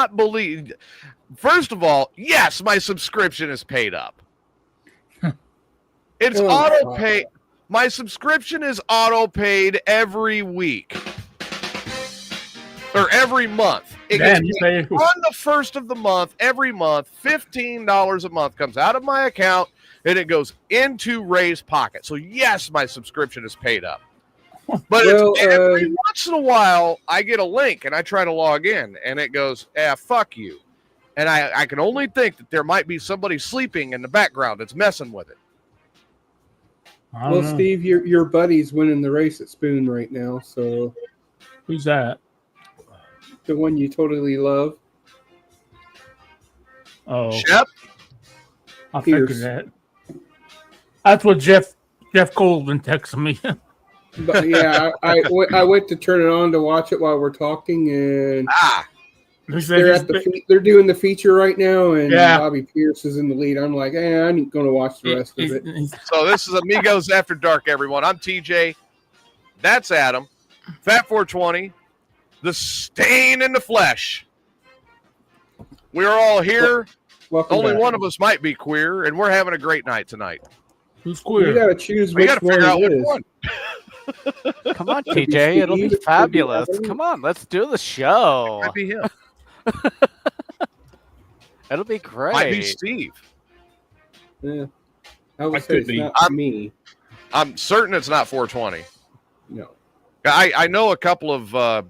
not believe. First of all, yes, my subscription is paid up. It's auto pay. My subscription is auto paid every week or every month. It gets paid on the first of the month, every month. $15 a month comes out of my account and it goes into Ray's pocket. So yes, my subscription is paid up. But every once in a while, I get a link and I try to log in and it goes, fuck you. And I can only think that there might be somebody sleeping in the background that's messing with it. Well, Steve, your buddy's winning the race at Spoon right now. So who's that? The one you totally love. Oh, Shep. I figured that. That's what Jeff Goldman texted me. But yeah, I went to turn it on to watch it while we're talking, and they're doing the feature right now, and Bobby Pierce is in the lead. I'm like, I ain't going to watch the rest of it. So this is Amigos After Dark, everyone. I'm TJ. That's Adam. Fat 420. The Stain in the Flesh. We're all here. Only one of us might be queer, and we're having a great night tonight. Who's queer? You got to choose which one it is. Come on, TJ. It'll be fabulous. Come on, let's do the show. Might be him. It'll be great. Might be Steve. Yeah. I would say it's not me. I'm certain it's not 420. No. I know a couple of...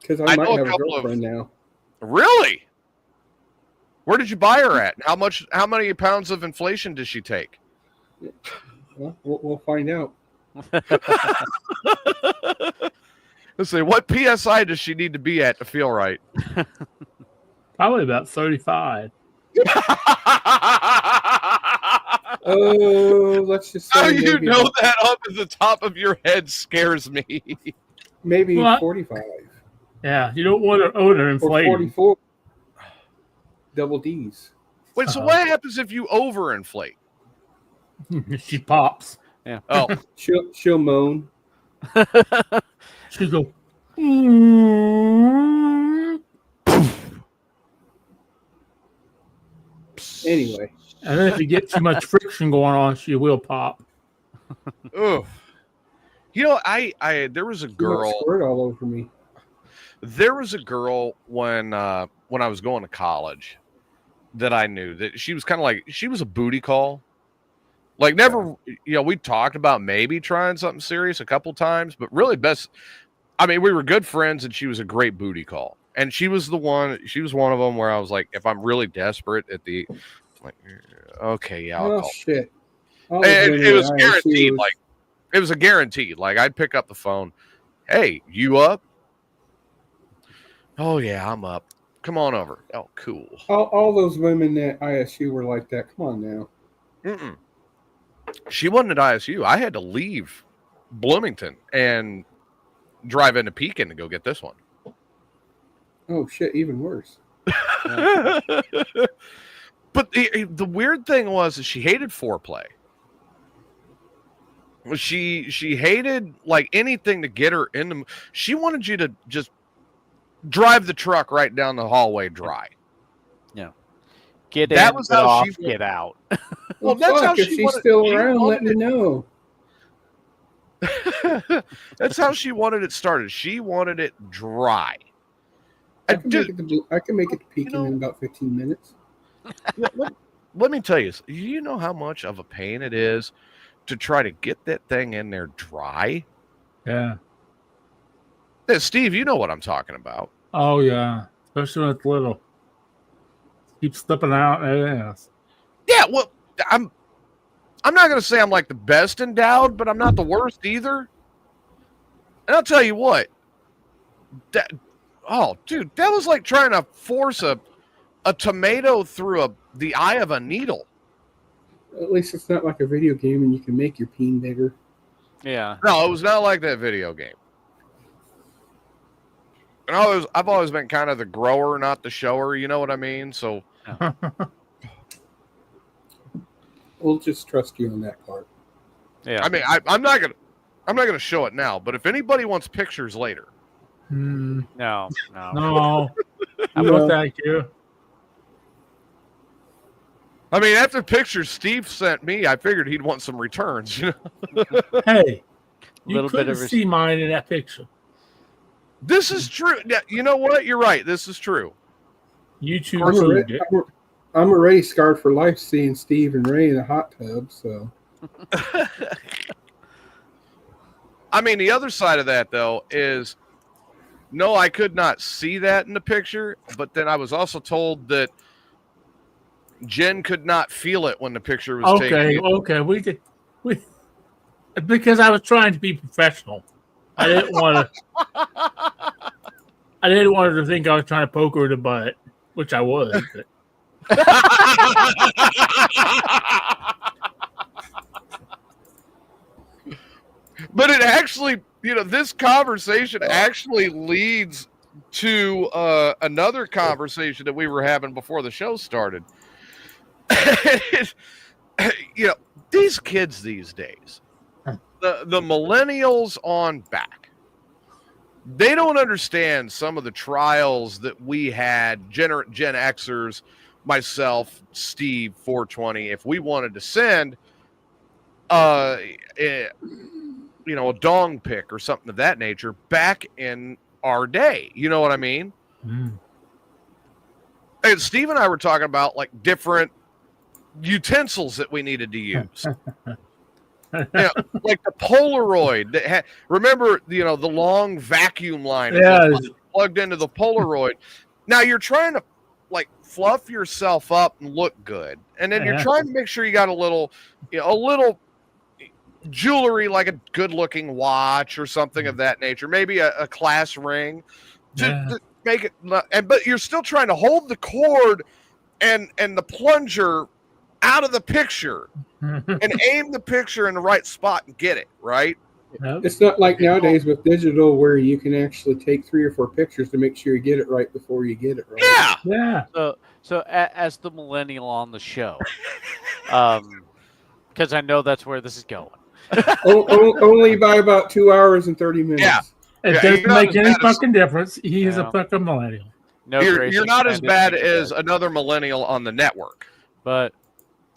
Because I might have a girlfriend now. Really? Where did you buy her at? How many pounds of inflation does she take? Well, we'll find out. Let's see. What PSI does she need to be at to feel right? Probably about 35. Oh, let's just say. How you know that up at the top of your head scares me. Maybe 45. Yeah, you don't want to own her inflated. 44. Double D's. Wait, so what happens if you overinflate? She pops. Yeah. Oh, she'll moan. She'll go. Anyway. And then if you get too much friction going on, she will pop. Ugh. You know, I there was a girl. Squirt all over me. There was a girl when I was going to college that I knew that she was kind of like, she was a booty call. Like never, we talked about maybe trying something serious a couple times, but really we were good friends and she was a great booty call. And she was one of them where I was like, if I'm really desperate okay, I'll call. Shit. And it was guaranteed. It was a guarantee. Like I'd pick up the phone. Hey, you up? Oh yeah, I'm up. Come on over. Oh, cool. All those women at ISU were like that. Come on now. Mm-mm. She wasn't at ISU. I had to leave Bloomington and drive into Pekin to go get this one. Oh shit, even worse. But the weird thing was that she hated foreplay. She hated like anything to get her into. She wanted you to just drive the truck right down the hallway dry. Yeah. Get that in, was get how off, she get out. Well, that's how she's still around. Let me know. That's how she wanted it started. She wanted it dry. I can make it to Pekin in about 15 minutes. Let me tell you, you know how much of a pain it is to try to get that thing in there dry? Yeah. Steve, you know what I'm talking about. Oh, yeah. Especially when it's little. Keeps slipping out. Yes. Yeah, well, I'm not going to say I'm like the best endowed, but I'm not the worst either. And I'll tell you what. Dude, that was like trying to force a tomato through the eye of a needle. At least it's not like a video game and you can make your peen bigger. Yeah. No, it was not like that video game. And I've always been kind of the grower, not the shower. You know what I mean? So we'll just trust you on that part. Yeah. I mean, I'm not gonna show it now. But if anybody wants pictures later, No. No. Well, thank you. I mean, after the picture Steve sent me, I figured he'd want some returns. You know? Hey, you couldn't see mine in that picture. This is true. You know what? You're right. This is true. I'm already scarred for life seeing Steve and Ray in a hot tub. So, I mean, the other side of that though is, no, I could not see that in the picture. But then I was also told that Jen could not feel it when the picture was taken. Okay, we because I was trying to be professional. I didn't want her to think I was trying to poke her in the butt, which I was. But it actually, this conversation actually leads to another conversation that we were having before the show started. These kids these days, the millennials on back, they don't understand some of the trials that we had, Gen Xers, myself, Steve, 420, if we wanted to send a dong pic or something of that nature back in our day. You know what I mean? Mm. And Steve and I were talking about like different utensils that we needed to use. Like the Polaroid that remember, the long vacuum line plugged into the Polaroid. Now you're trying to like fluff yourself up and look good. And then you're trying to make sure you got a little jewelry, like a good looking watch or something of that nature, maybe a class ring to make it, but you're still trying to hold the cord and the plunger out of the picture and aim the picture in the right spot and get it right. It's not like nowadays with digital where you can actually take 3 or 4 pictures to make sure you get it right before you get it right. Yeah. So as the millennial on the show, because I know that's where this is going. Only by about 2 hours and 30 minutes. Yeah. It doesn't make any fucking difference. He is a fucking millennial. No, you're not as bad as another millennial on the network. But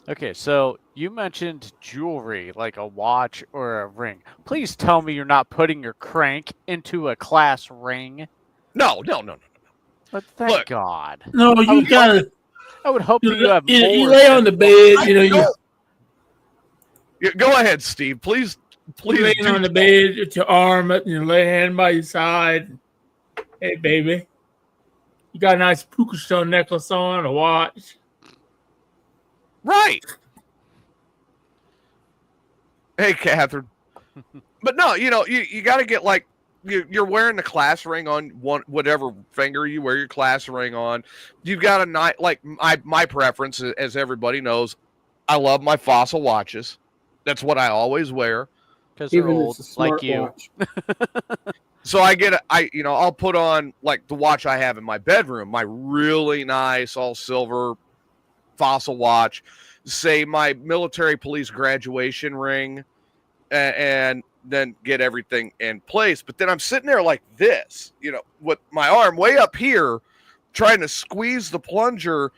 okay, so you mentioned jewelry like a watch or a ring. Please tell me you're not putting your crank into a class ring. No. But thank God. No, you gotta. I would hope that you have. You lay on the bed. Go ahead, Steve. Please. Laying on the bed with your arm up and your left hand by your side. Hey, baby. You got a nice puka stone necklace on, a watch. Right. Hey, Catherine. But no, you got to get like, you're wearing the class ring on whatever finger you wear your class ring on. You've got a night, like my preference, as everybody knows, I love my Fossil watches. That's what I always wear. Because they're old, like you. So I'll put on like the watch I have in my bedroom, my really nice all silver Fossil watch, say my military police graduation ring, and then get everything in place. But then I'm sitting there like this, with my arm way up here, trying to squeeze the plunger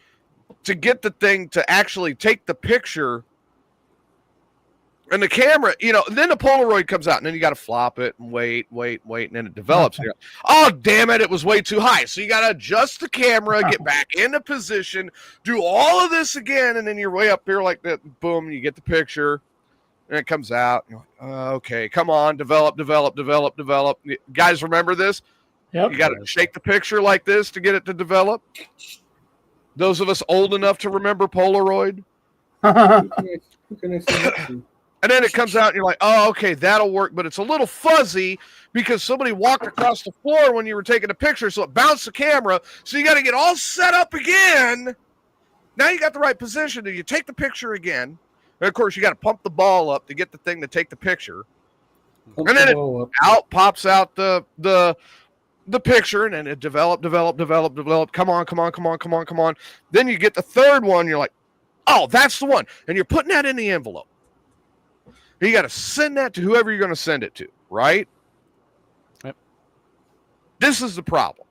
to get the thing to actually take the picture. And the camera, then the Polaroid comes out, and then you got to flop it and wait, and then it develops. Oh, damn it, it was way too high. So you got to adjust the camera, get back into position, do all of this again, and then you're way up here like that. Boom, you get the picture, and it comes out. You're like, okay, come on, develop. Guys, remember this? Yep. You got to shake the picture like this to get it to develop. Those of us old enough to remember Polaroid. Who can I say that to? And then it comes out and you're like, oh, okay, that'll work. But it's a little fuzzy because somebody walked across the floor when you were taking a picture. So it bounced the camera. So you got to get all set up again. Now you got the right position. And you take the picture again. And of course, you got to pump the ball up to get the thing to take the picture. And then pops out the picture. And then it develop. Come on. Then you get the third one. You're like, oh, that's the one. And you're putting that in the envelope. You got to send that to whoever you're going to send it to, right? Yep. This is the problem.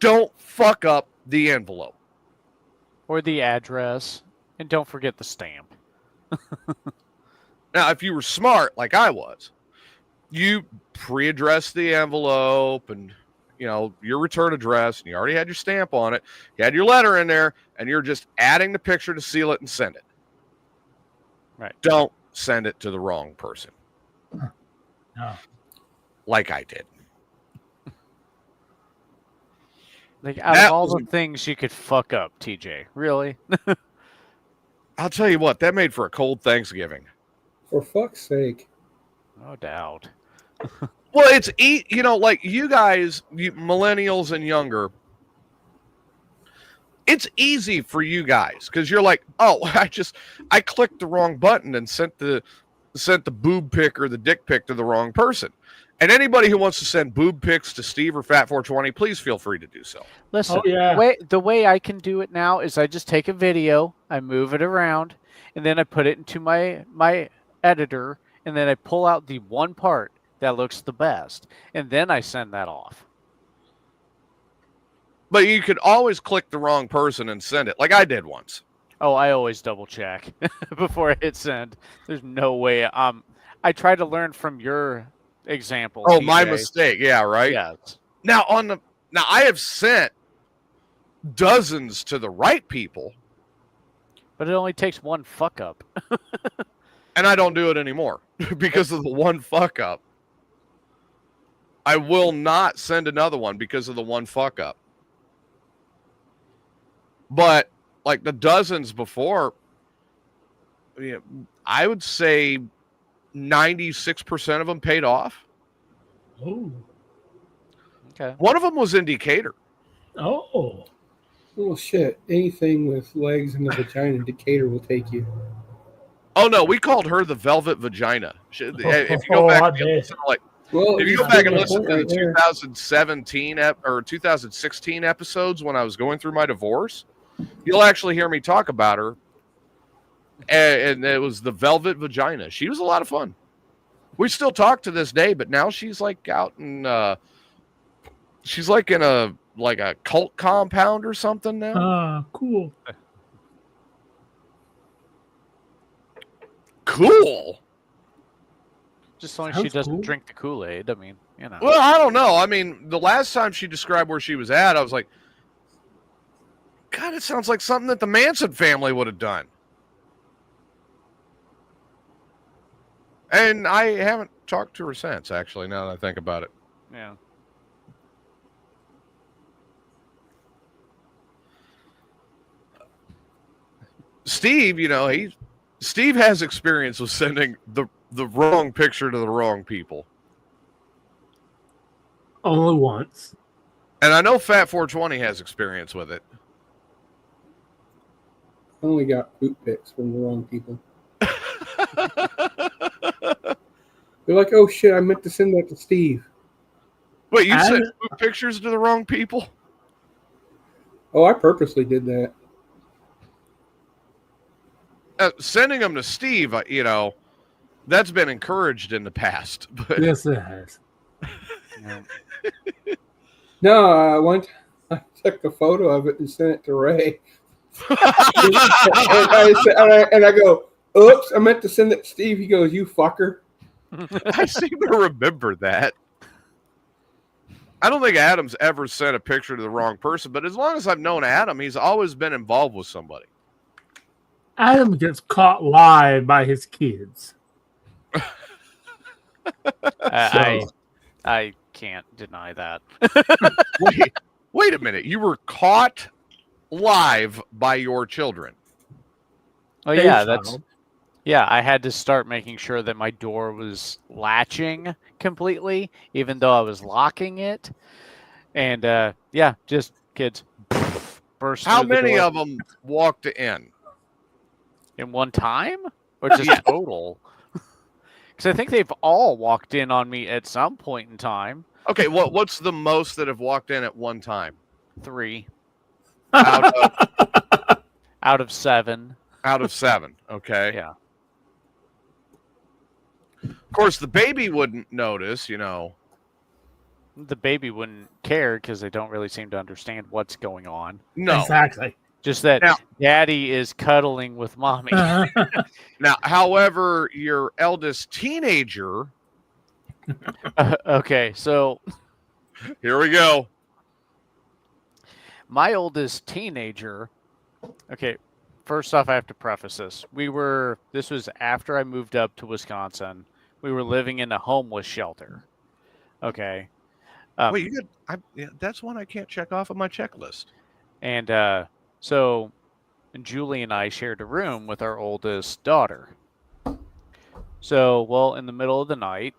don't fuck up the envelope. Or the address. And don't forget the stamp. Now, if you were smart, like I was, you pre-addressed the envelope and, your return address, and you already had your stamp on it. You had your letter in there, and you're just adding the picture to seal it and send it. Right. Don't send it to the wrong person. No. Like I did. Like, out of all the things you could fuck up, TJ. Really? I'll tell you what, that made for a cold Thanksgiving. For fuck's sake. No doubt. Well, it's like you guys, you millennials and younger, it's easy for you guys because you're like, oh, I clicked the wrong button and sent the boob pic or the dick pic to the wrong person. And anybody who wants to send boob pics to Steve or Fat420, please feel free to do so. Listen, the way I can do it now is I just take a video, I move it around, and then I put it into my editor, and then I pull out the one part that looks the best, and then I send that off. But you could always click the wrong person and send it, like I did once. Oh, I always double check before I hit send. There's no way. I try to learn from your example. Oh, TJ. my mistake. Yeah, right. Yes. Now I have sent dozens to the right people, but it only takes one fuck up. and I don't do it anymore because of the one fuck up. I will not send another one because of the one fuck up. But like the dozens before, I would say 96% of them paid off. Oh. Okay. One of them was in Decatur. Oh. Oh, shit. Anything with legs in the vagina in Decatur will take you. Oh, no. We called her the Velvet Vagina. If you go back and listen to if you go back and listen to the 2017 or 2016 episodes when I was going through my divorce, you'll actually hear me talk about her. And it was the Velvet Vagina. She was a lot of fun. We still talk to this day, but now she's like out in she's like in a cult compound or something now. Cool. Cool. Just so long as she doesn't drink the Kool-Aid. I mean, Well, I don't know. I mean, the last time she described where she was at, I was like, God, it sounds like something that the Manson family would have done. And I haven't talked to her since, actually, now that I think about it. Yeah. Steve, Steve has experience with sending the wrong picture to the wrong people. Only once. And I know Fat420 has experience with it. I only got poop pics from the wrong people. They're like, oh shit, I meant to send that to Steve. Wait, you sent poop pictures to the wrong people? Oh, I purposely did that. Sending them to Steve, that's been encouraged in the past. But... Yes, it has. No, I took a photo of it and sent it to Ray. and I go, oops, I meant to send it to Steve. He goes, you fucker. I seem to remember that. I don't think Adam's ever sent a picture to the wrong person, but as long as I've known Adam, he's always been involved with somebody. Adam gets caught live by his kids. I can't deny that. Wait a minute. You were caught live by your children. Oh yeah, I had to start making sure that my door was latching completely, even though I was locking it. And just kids burst. How many of them walked in one time, or just total? Because I think they've all walked in on me at some point in time. Okay, what's the most that have walked in at one time? 3 out of 7. Out of 7. Okay. Yeah. Of course, the baby wouldn't notice, the baby wouldn't care because they don't really seem to understand what's going on. No. Exactly. Just that Now- daddy is cuddling with mommy. Now, however, your eldest teenager, Okay, so here we go. my oldest teenager, okay, first off, I have to preface this. This was after I moved up to Wisconsin. We were living in a homeless shelter. Okay. Wait, that's one I can't check off of my checklist. And so Julie and I shared a room with our oldest daughter. So, well, in the middle of the night,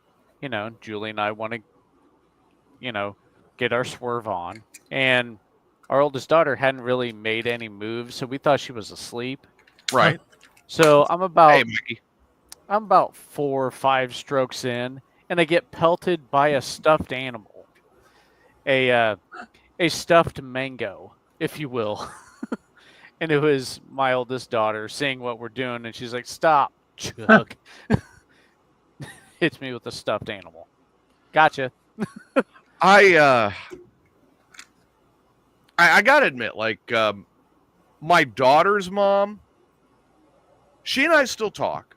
Julie and I want to, get our swerve on. And our oldest daughter hadn't really made any moves, so we thought she was asleep. Right. So Hey, Mickey. I'm about 4 or 5 strokes in, and I get pelted by a stuffed animal. A stuffed mango, if you will. And it was my oldest daughter seeing what we're doing, and she's like, "Stop, Chuck." Hits me with a stuffed animal. Gotcha. I gotta admit, like, my daughter's mom, she and I still talk.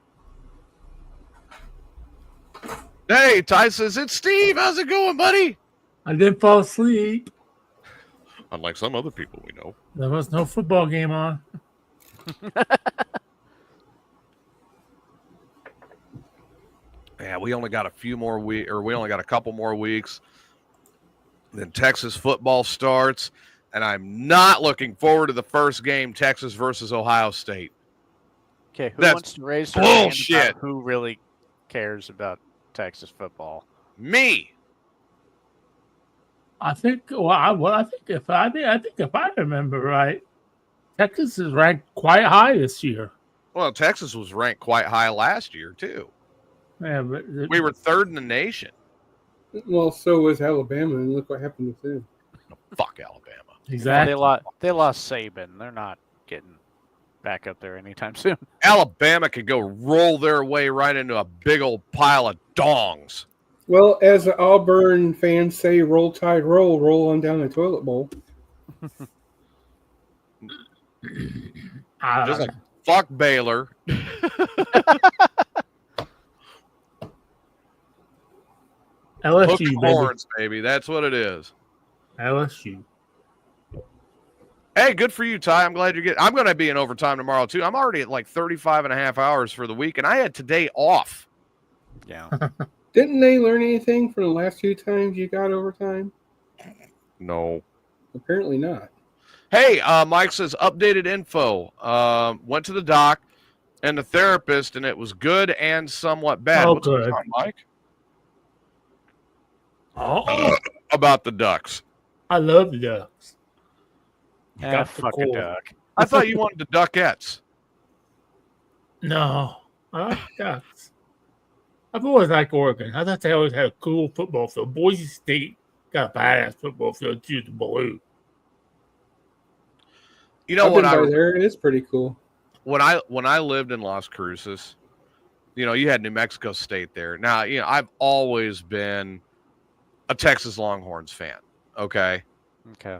Hey, Ty says, it's Steve. How's it going, buddy? I didn't fall asleep. Unlike some other people we know. There was no football game on. Yeah, we only got we only got a couple more weeks. Then Texas football starts, and I'm not looking forward to the first game, Texas versus Ohio State. Okay, who That's wants to raise their hand bullshit. about who really cares about Texas football? Me. I think. I think if I remember right, Texas is ranked quite high this year. Well, Texas was ranked quite high last year, too. Yeah, but We were third in the nation. Well, so was Alabama, and look what happened with them. Fuck Alabama. exactly. They lost Saban. They're not getting back up there anytime soon. Alabama could go roll their way right into a big old pile of dongs. Well, as the Auburn fans say, roll tide, roll on down the toilet bowl. Just like fuck Baylor. Hook LSU, 'em baby. horns, baby. That's what it is. LSU. Hey, good for you, Ty. I'm glad I'm going to be in overtime tomorrow, too. I'm already at like 35 and a half hours for the week, and I had today off. Yeah. Didn't they learn anything from the last 2 times you got overtime? No. Apparently not. Hey, Mike says updated info. Went to the doc and the therapist, and it was good and somewhat bad. Oh, What's going good. on, Mike? Oh, About the Ducks. I love the Ducks. Fuck a cool. duck. I thought you wanted the Duckettes. No, I like Ducks. I've always liked Oregon. I thought they always had a cool football field. Boise State got a badass football field too, the blue. You know I've what? been by there. It is pretty cool. When I lived in Las Cruces, you had New Mexico State there. Now, I've always been a Texas Longhorns fan. Okay. Okay.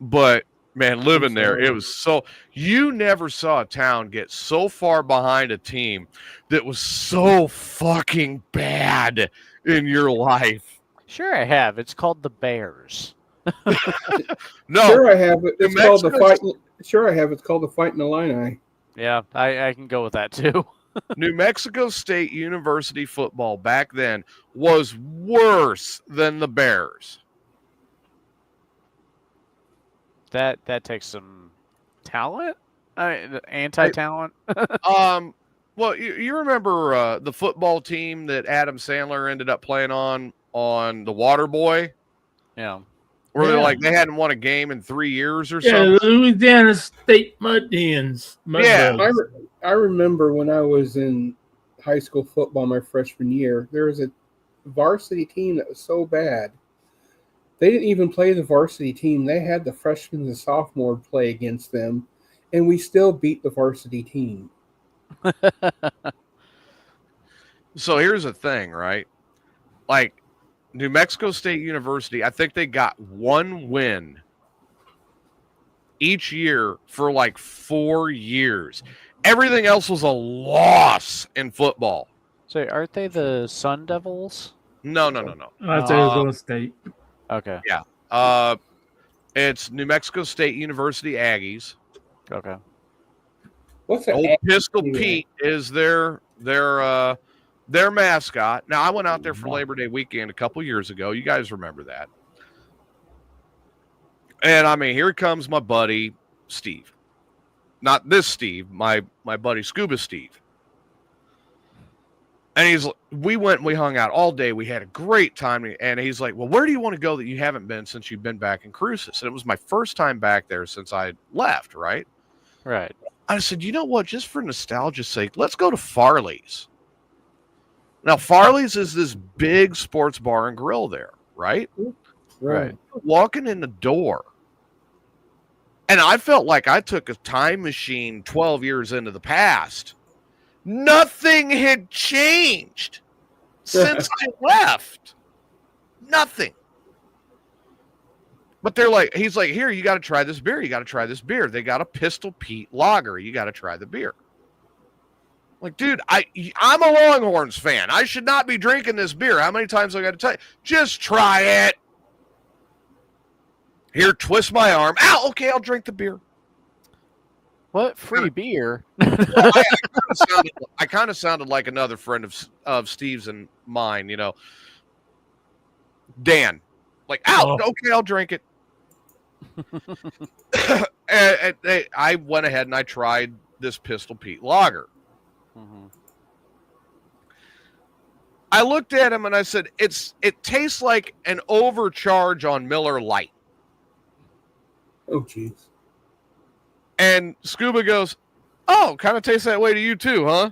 But man, living there, it was you never saw a town get so far behind a team that was so fucking bad in your life. Sure, I have. It's called the Bears. No, Sure, I have it. It's New called the Mexico's- fight. Sure, I have. It's called the Fight in the Illini. Yeah, I can go with that too. New Mexico State University football back then was worse than the Bears. That takes some talent. Anti-talent. Well, you remember the football team that Adam Sandler ended up playing on the Waterboy, Yeah. where they're Yeah. like they hadn't won a game in 3 years or Yeah, something. the Louisiana State Mud Hens. Yeah. I remember when I was in high school football my freshman year, there was a varsity team that was so bad. They didn't even play the varsity team. They had the freshmen and sophomore play against them, and we still beat the varsity team. So here's the thing, right? Like New Mexico State University, I think they got one win each year for like 4 years. Everything else was a loss in football. So aren't they the Sun Devils? No. That's Arizona State. Okay. Yeah. It's New Mexico State University Aggies. Okay. What's that? Old Pistol Pete is their mascot. Now, I went out there for Labor Day weekend a couple years ago. You guys remember that. And, I mean, here comes my buddy Steve. Not this Steve, my buddy Scuba Steve. And we went and we hung out all day. We had a great time. And he's like, well, where do you want to go that you haven't been since you've been back in Cruces? And it was my first time back there since I left, right? Right. I said, you know what? Just for nostalgia's sake, let's go to Farley's. Now, Farley's is this big sports bar and grill there, right? Right. Walking in the door. And I felt like I took a time machine 12 years into the past. Nothing had changed since I left. Nothing. But he's like, here, you got to try this beer. You got to try this beer. They got a Pistol Pete lager. You got to try the beer. Like, dude, I'm a Longhorns fan. I should not be drinking this beer. How many times I got to tell you? Just try it. Here, twist my arm. Ow, okay, I'll drink the beer. What? Free beer? I kind of sounded like another friend of Steve's and mine, Dan. Like, ow, okay, I'll drink it. and I went ahead and I tried this Pistol Pete lager. Mm-hmm. I looked at him and I said, it tastes like an overcharge on Miller Lite. Oh, jeez. And Scuba goes, oh, kind of tastes that way to you too, huh?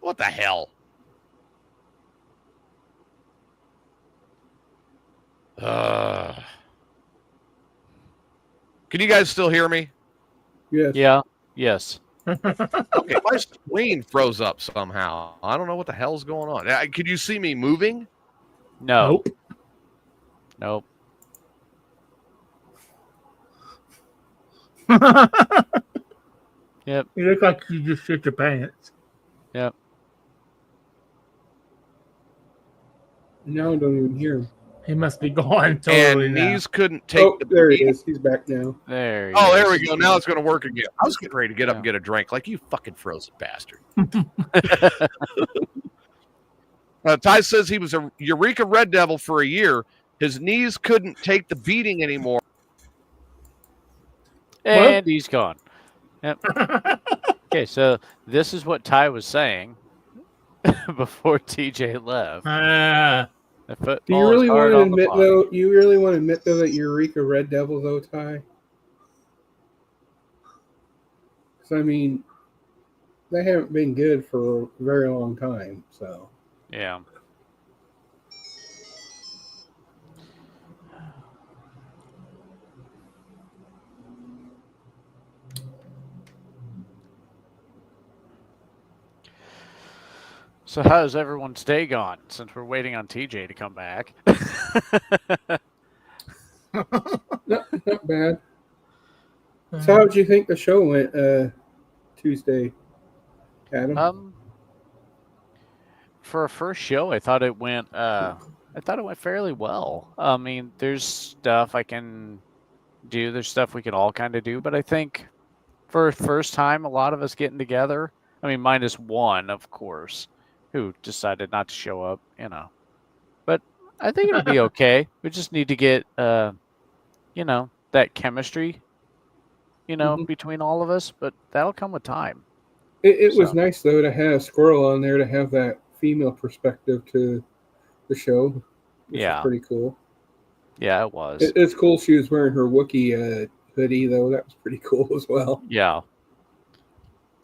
What the hell? Can you guys still hear me? Yes. Yeah. Yes. Okay, my screen froze up somehow. I don't know what the hell's going on. Could you see me moving? No. Nope. Yep. You look like you just shit your pants. Yep. Now I don't even hear him. He must be gone totally And now. Knees couldn't take the there he beat. is. He's back now. There. Oh, there we go. Now it's going to work again. I was getting ready to get up and get a drink. Like, you fucking frozen bastard. Ty says he was a Eureka Red Devil for a year. His knees couldn't take the beating anymore. And he's gone. Yep. Okay, so this is what Ty was saying before TJ left. Do you really want to admit though? You really want to admit though that you're Eureka Red Devil though, Ty? Because I mean, they haven't been good for a very long time. So yeah. So how's everyone's day gone since we're waiting on TJ to come back? not bad. So how did you think the show went Tuesday, Adam? For a first show, I thought it went fairly well. I mean, there's stuff I can do, there's stuff we can all kind of do, but I think for first time a lot of us getting together, I mean minus one, of course, who decided not to show up, But I think it'll be okay. We just need to get that chemistry, between all of us, but that'll come with time. It was nice though to have Squirrel on there to have that female perspective to the show. Which was pretty cool. Yeah, it was. It's cool she was wearing her Wookiee hoodie though. That was pretty cool as well. Yeah.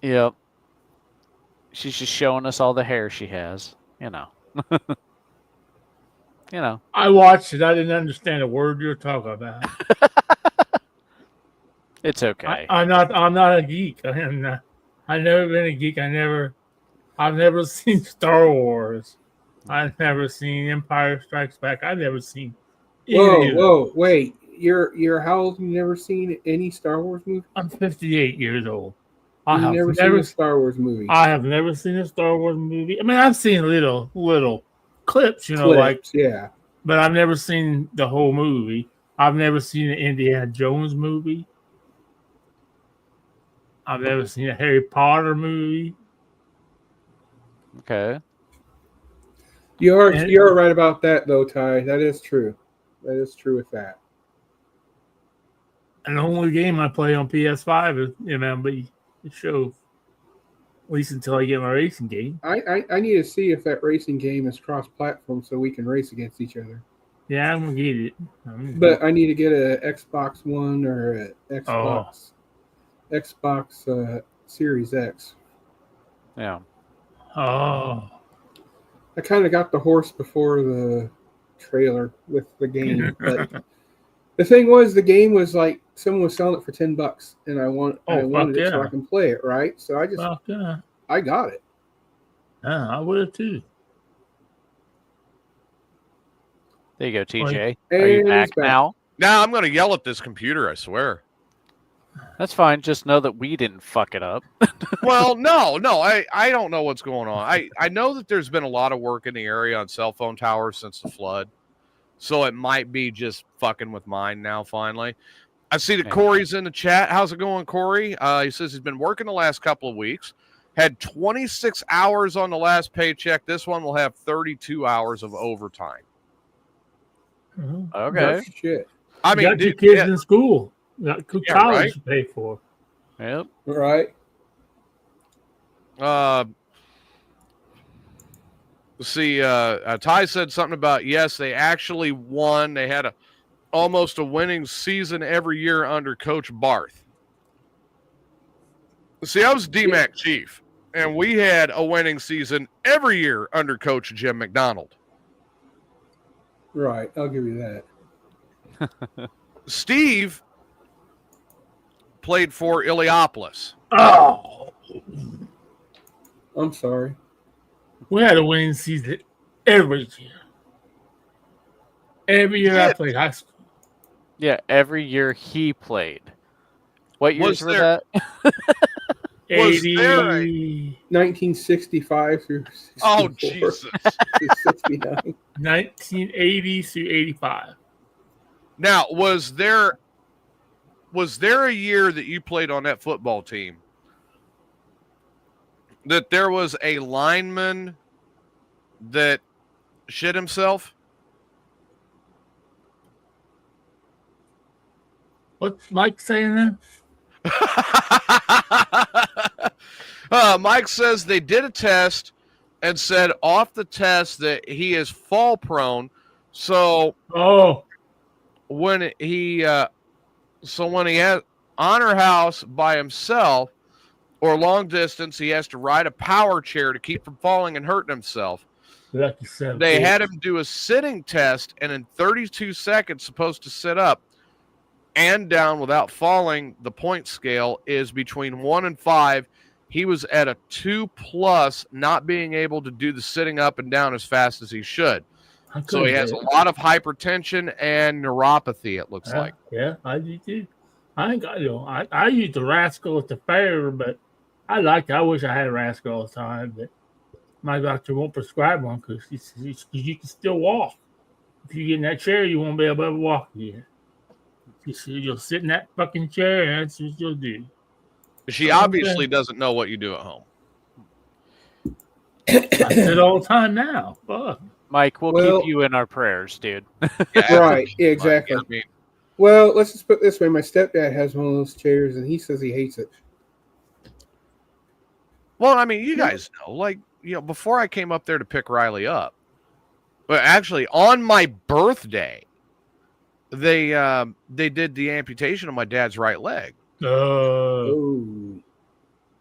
Yep. She's just showing us all the hair she has, I watched it. I didn't understand a word you were talking about. It's okay. I'm not a geek. I've never been a geek. I've never seen Star Wars. I've never seen Empire Strikes Back. I've never seen. Whoa, wait! You're how old? You never seen any Star Wars movie? I'm 58 years old. You've never seen a Star Wars movie. I have never seen a Star Wars movie. I mean, I've seen little clips, yeah. But I've never seen the whole movie. I've never seen an Indiana Jones movie. I've never seen a Harry Potter movie. Okay. You're right about that, though, Ty. That is true. That is true with that. And the only game I play on PS5 is MLB The Show. At least until I get my racing game. I need to see if that racing game is cross-platform so we can race against each other. Yeah, I'm gonna get it. But I need to get a Xbox One or a Xbox Series X. Yeah. Oh. I kind of got the horse before the trailer with the game, but the thing was, the game was like someone was selling it for $10, and I wanted it so I can play it, right? So I just I got it. Yeah, I would have too. There you go, TJ. And Are you back now? Now I'm going to yell at this computer, I swear. That's fine. Just know that we didn't fuck it up. Well, no. I don't know what's going on. I know that there's been a lot of work in the area on cell phone towers since the flood. So it might be just fucking with mine now, finally. I see that Corey's in the chat. How's it going, Corey? He says he's been working the last couple of weeks. Had 26 hours on the last paycheck. This one will have 32 hours of overtime. Mm-hmm. Okay. That's shit. I mean, got your kids in school. Got college to pay for. Yep. Right. See, Ty said something about, yes, they actually won. They had almost a winning season every year under Coach Barth. See, I was DMAC chief, and we had a winning season every year under Coach Jim McDonald. Right, I'll give you that. Steve played for Iliopolis. Oh, I'm sorry. We had a winning season every year. Every year I played high school. Yeah, every year he played. What years were that? 1965 through 64. Oh, Jesus. 69. 1980 through 85. Now, was there a year that you played on that football team that there was a lineman that shit himself? What's Mike saying there? Mike says they did a test and said off the test that he is fall prone. So when he has honor house by himself or long distance, he has to ride a power chair to keep from falling and hurting himself. They had him do a sitting test, and in 32 seconds supposed to sit up and down without falling. The point scale is between 1 and 5. He was at a 2+, not being able to do the sitting up and down as fast as he should. So he has a lot of hypertension and neuropathy, it looks like. Yeah, I do too. I use the Rascal at the fair, but I wish I had a Rascal all the time, but my doctor won't prescribe one because you can still walk. If you get in that chair, you won't be able to walk again. You'll sit in that fucking chair, and that's what you'll do. She obviously doesn't know what you do at home. I sit all the time now. Fuck. Mike, we'll keep you in our prayers, dude. Right, yeah, exactly. I mean, well, let's just put it this way. My stepdad has one of those chairs, and he says he hates it. well, I mean, you guys know, before I came up there to pick Riley up, but actually on my birthday, they did the amputation of my dad's right leg. Oh.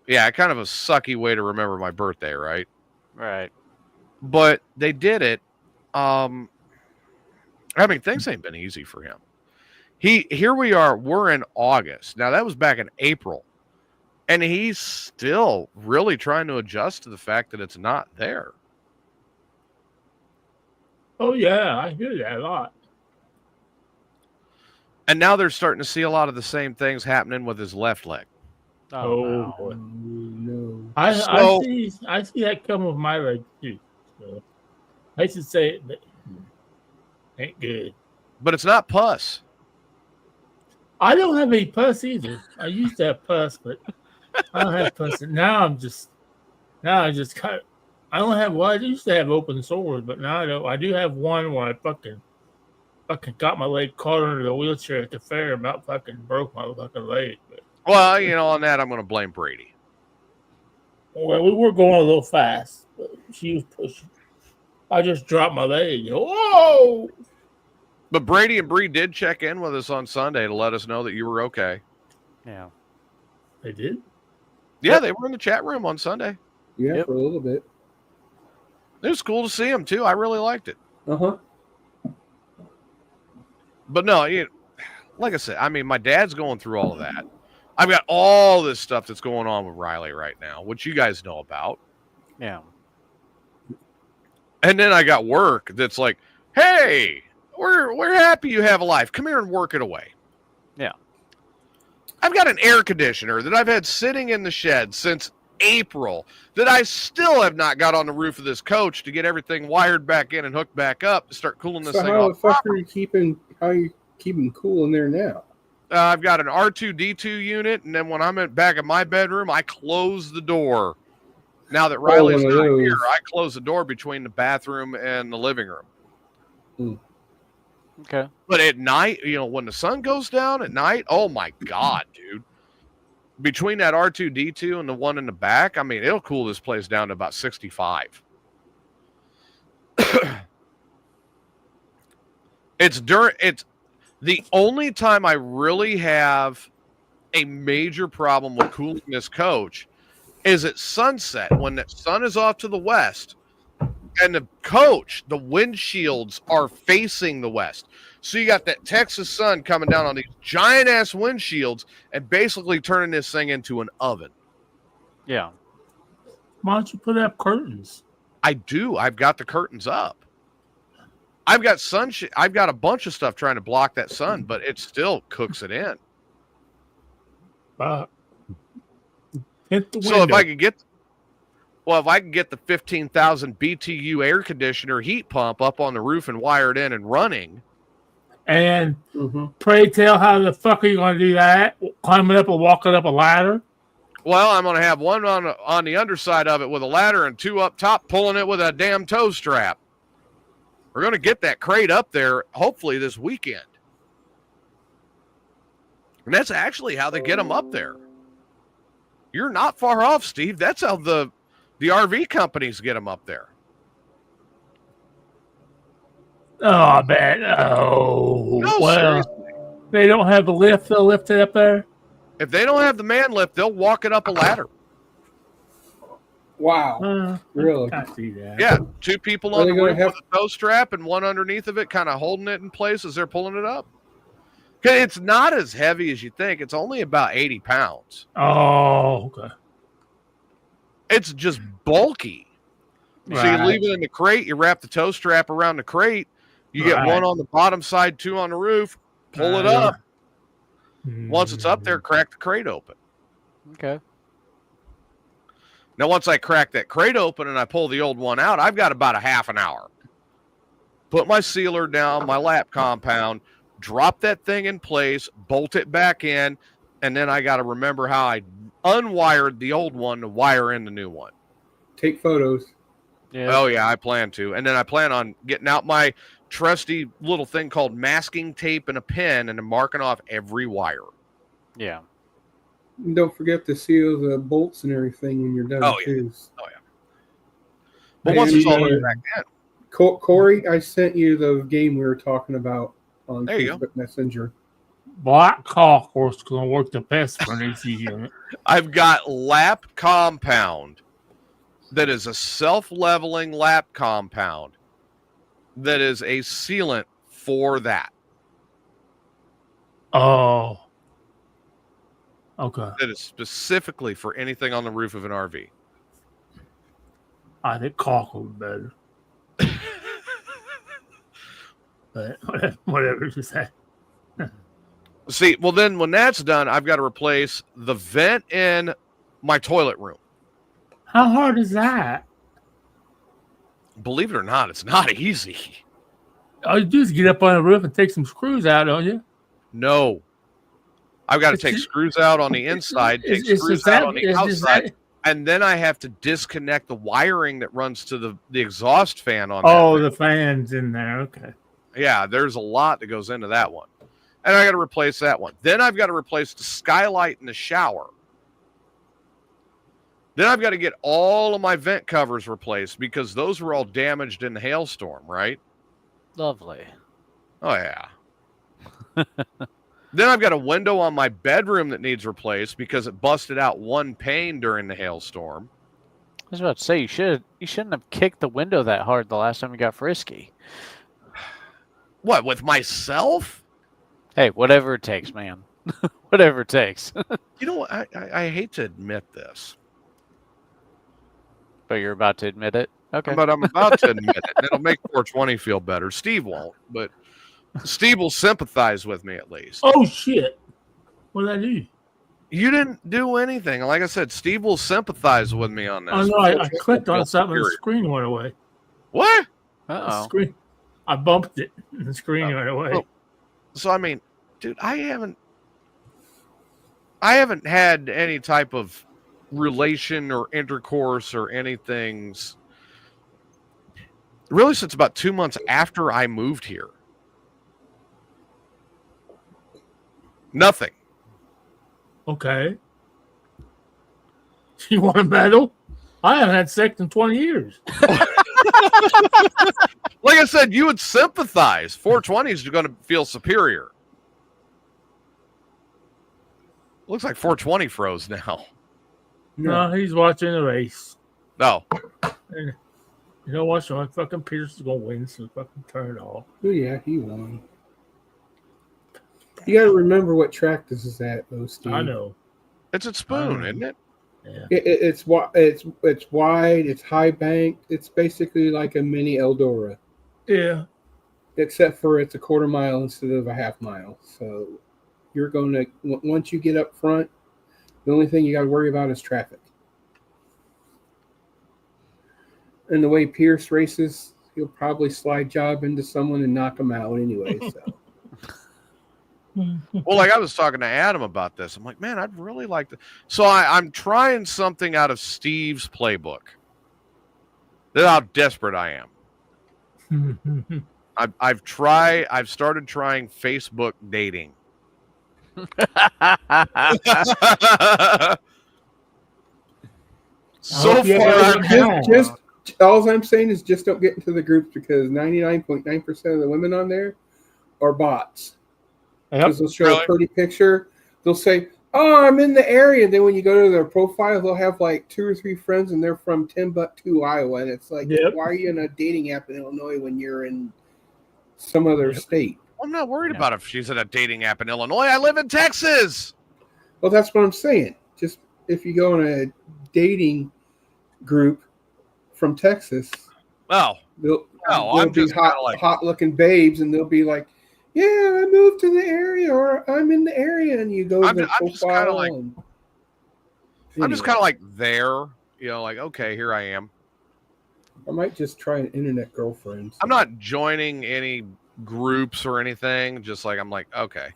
Yeah, kind of a sucky way to remember my birthday, right? Right. But they did it. I mean, things ain't been easy for him. Here we are, we're in August. Now, that was back in April. And he's still really trying to adjust to the fact that it's not there. Oh yeah, I hear that a lot. And now they're starting to see a lot of the same things happening with his left leg. Oh, Oh, no. I see that come with my leg too. So I should say it, but ain't good. But it's not pus. I don't have any pus either. I used to have pus, but I don't have pus. Now I just cut. I don't have. Well, I used to have open sores, but now I don't. I do have one where I fucking got my leg caught under the wheelchair at the fair, and about fucking broke my fucking leg. But, Well, on that I'm going to blame Brady. well, we were going a little fast, but she was pushing. I just dropped my leg. Whoa! But Brady and Bree did check in with us on Sunday to let us know that you were okay. Yeah. They did? Yeah, they were in the chat room on Sunday. Yeah, for a little bit. It was cool to see them, too. I really liked it. Uh-huh. But no, like I said, I mean, my dad's going through all of that. I've got all this stuff that's going on with Riley right now, which you guys know about. Yeah. And then I got work that's like, hey, we're happy you have a life. Come here and work it away. Yeah. I've got an air conditioner that I've had sitting in the shed since April that I still have not got on the roof of this coach to get everything wired back in and hooked back up to start cooling this So thing how off. the fuck are you keeping cool in there now? I've got an R2D2 unit, and then when I'm back in my bedroom, I close the door. Now that Riley's not here, I close the door between the bathroom and the living room. Hmm. Okay. But at night, when the sun goes down at night, oh my God, dude. Between that R2D2 and the one in the back, I mean, it'll cool this place down to about 65. It's the only time I really have a major problem with cooling this coach is at sunset when the sun is off to the west and the windshields are facing the west. So you got that Texas sun coming down on these giant ass windshields and basically turning this thing into an oven. Yeah. Why don't you put up curtains? I do. I've got the curtains up. I've got I've got a bunch of stuff trying to block that sun, but it still cooks it in. Hit the window. So if I could get the 15,000 BTU air conditioner heat pump up on the roof and wired in and running. And pray tell, how the fuck are you going to do that? Climbing up and walking up a ladder? Well, I'm going to have one on the underside of it with a ladder and two up top pulling it with a damn toe strap. We're going to get that crate up there hopefully this weekend. And that's actually how they get them up there. You're not far off, Steve. That's how the RV companies get them up there. Oh, I bet. Oh, No, well, seriously. They don't have the lift. They'll lift it up there. If they don't have the man lift, they'll walk it up a ladder. Wow. Really? I see that. Yeah, two people on the roof with a toe strap and one underneath of it kind of holding it in place as they're pulling it up. It's not as heavy as you think. It's only about 80 pounds. Oh, okay. It's just bulky. Right. So you leave it in the crate, you wrap the toe strap around the crate, you get one on the bottom side, two on the roof, pull it up. Once it's up there, crack the crate open. Okay. Now, once I crack that crate open and I pull the old one out, I've got about a half an hour. Put my sealer down, my lap compound, drop that thing in place, bolt it back in, and then I got to remember how I unwired the old one to wire in the new one. Take photos. Yeah. Oh, yeah, I plan to. And then I plan on getting out my trusty little thing called masking tape and a pen and marking off every wire. Yeah. And don't forget to seal the bolts and everything when you're done. Oh, yeah. Too. Oh, yeah. But once it's all back in. Corey, I sent you the game we were talking about on there Facebook Messenger. Black Hawk was going to work the best for an AC unit. I've got lap compound that is a self-leveling lap compound that is a sealant for that. Oh. Okay. That is specifically for anything on the roof of an RV. I think caulk would be better. But whatever you say. See, well, then when that's done, I've got to replace the vent in my toilet room. How hard is that? Believe it or not, it's not easy. All you do is get up on the roof and take some screws out, don't you? No. I've got to take screws out on the inside, take screws out on the outside, and then I have to disconnect the wiring that runs to the exhaust fan on the fan's in there. Okay. Yeah, there's a lot that goes into that one. And I got to replace that one. Then I've got to replace the skylight in the shower. Then I've got to get all of my vent covers replaced because those were all damaged in the hailstorm, right? Lovely. Oh, yeah. Then I've got a window on my bedroom that needs replaced because it busted out one pane during the hailstorm. I was about to say, you shouldn't have kicked the window that hard the last time you got frisky. What, with myself? Hey, whatever it takes, man. Whatever it takes. You know what? I hate to admit this. But you're about to admit it? Okay. But I'm about to admit it. And it'll make 420 feel better. Steve won't, but Steve will sympathize with me at least. Oh, shit. What did I do? You didn't do anything. Like I said, Steve will sympathize with me on this. Oh, no, I clicked on something and the screen went away. What? Uh-oh. Screen. I bumped it and the screen went away. Well, so, I mean, dude, I haven't had any type of relation or intercourse or anything really since about 2 months after I moved here. Nothing. Okay. You want to battle? I haven't had sex in 20 years. Like I said, you would sympathize. 420 is going to feel superior. Looks like 420 froze now. No, he's watching the race. No. And you know what? So fucking Pierce is going to win, so fucking turn it off. Oh, yeah, he won. You got to remember what track this is at, though, Steve. I know. It's at Spoon, isn't it? Yeah. It's wide. It's high banked. It's basically like a mini Eldora. Yeah. Except for it's a quarter mile instead of a half mile. So you're going to, once you get up front, the only thing you got to worry about is traffic. And the way Pierce races, he'll probably slide job into someone and knock them out anyway. So. Well, like I was talking to Adam about this. I'm like, man, I'd really like to. So I'm trying something out of Steve's playbook. That's how desperate I am. I've started trying Facebook dating. So far, just all I'm saying is just don't get into the groups because 99.9% of the women on there are bots. Because they'll show a pretty picture. They'll say, "Oh, I'm in the area." And then when you go to their profile, they'll have like 2 or 3 friends, and they're from Timbuktu, Iowa. And it's like, why are you in a dating app in Illinois when you're in some other state? I'm not worried about if she's in a dating app in Illinois. I live in Texas. Well, that's what I'm saying. Just if you go in a dating group from Texas, they'll be hot-looking babes, and they'll be like, "Yeah, I moved to the area," or "I'm in the area," and you go to the profile. I'm just kind of like there, like, okay, here I am. I might just try an internet girlfriend. So. I'm not joining any groups or anything. Just like I'm like, okay,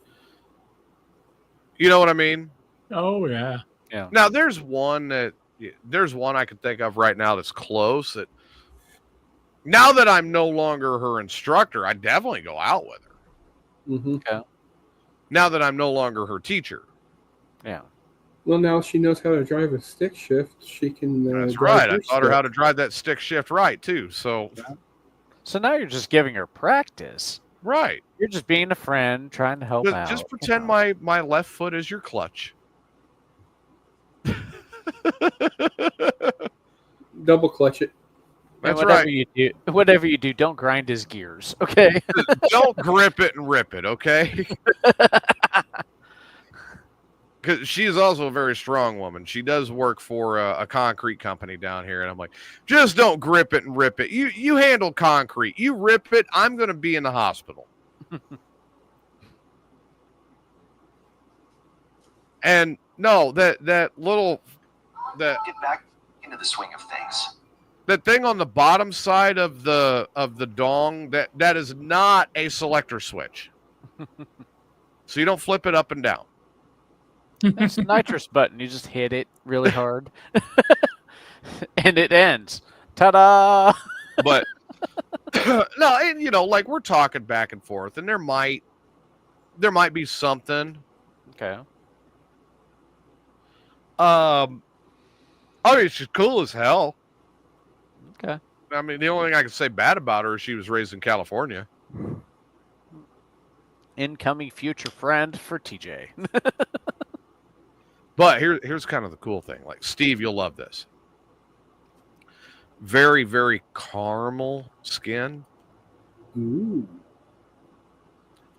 you know what I mean? Oh yeah, yeah. Now there's one I can think of right now that's close. That now that I'm no longer her instructor, I definitely go out with her. Mm-hmm. Yeah. Now that I'm no longer her teacher. Yeah. Well, now she knows how to drive a stick shift. She can. That's right. I taught her how to drive that stick shift right too. So now you're just giving her practice. Right. You're just being a friend, trying to help out. Just pretend my left foot is your clutch. Double clutch it. That's right. Whatever you do, don't grind his gears, okay? Don't grip it and rip it, okay? because she is also a very strong woman. She does work for a concrete company down here, and I'm like, just don't grip it and rip it. You handle concrete. You rip it, I'm going to be in the hospital. And no, that little that get back into the swing of things. That thing on the bottom side of the dong, that is not a selector switch. So you don't flip it up and down. It's a nitrous button. You just hit it really hard. And it ends. Ta-da! But no, and like we're talking back and forth, and there might be something. Okay. I mean, she's cool as hell. Okay. I mean, the only thing I can say bad about her is she was raised in California. Incoming future friend for TJ. But here's kind of the cool thing. Like, Steve, you'll love this. Very, very caramel skin. Ooh.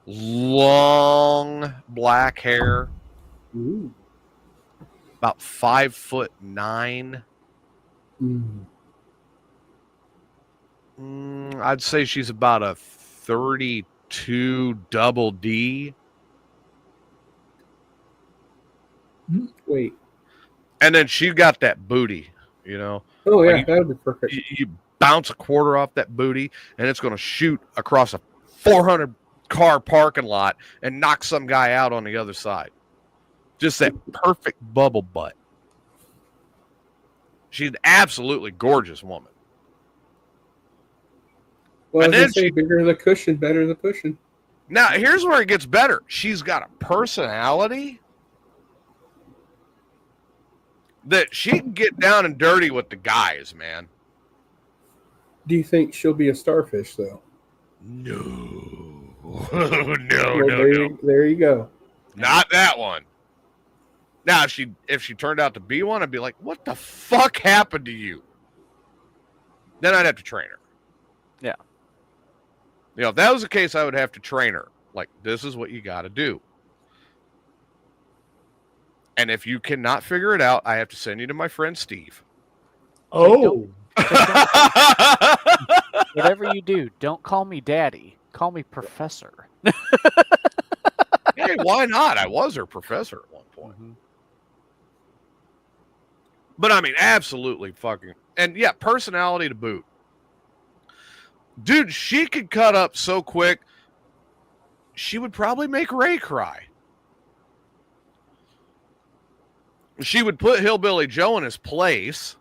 Long black hair. Ooh. About 5'9". I'd say she's about a 32 double D. Wait. And then she got that booty, Oh, yeah, like that would be perfect. you bounce a quarter off that booty, and it's going to shoot across a 400-car parking lot and knock some guy out on the other side. Just that perfect bubble butt. She's an absolutely gorgeous woman. Well, And as then they say, bigger the cushion, better the pushing. Now, here's where it gets better. She's got a personality that she can get down and dirty with the guys, man. Do you think she'll be a starfish, though? No. Well, no. There you go. Not that one. Now, if she turned out to be one, I'd be like, what the fuck happened to you? Then I'd have to train her. Yeah. If that was the case, I would have to train her. Like, this is what you got to do. And if you cannot figure it out, I have to send you to my friend Steve. Oh. Whatever you do, don't call me daddy. Call me professor. Hey, why not? I was her professor at one point. Mm-hmm. But I mean, absolutely fucking. And yeah, personality to boot. Dude, she could cut up so quick, she would probably make Ray cry. She would put Hillbilly Joe in his place.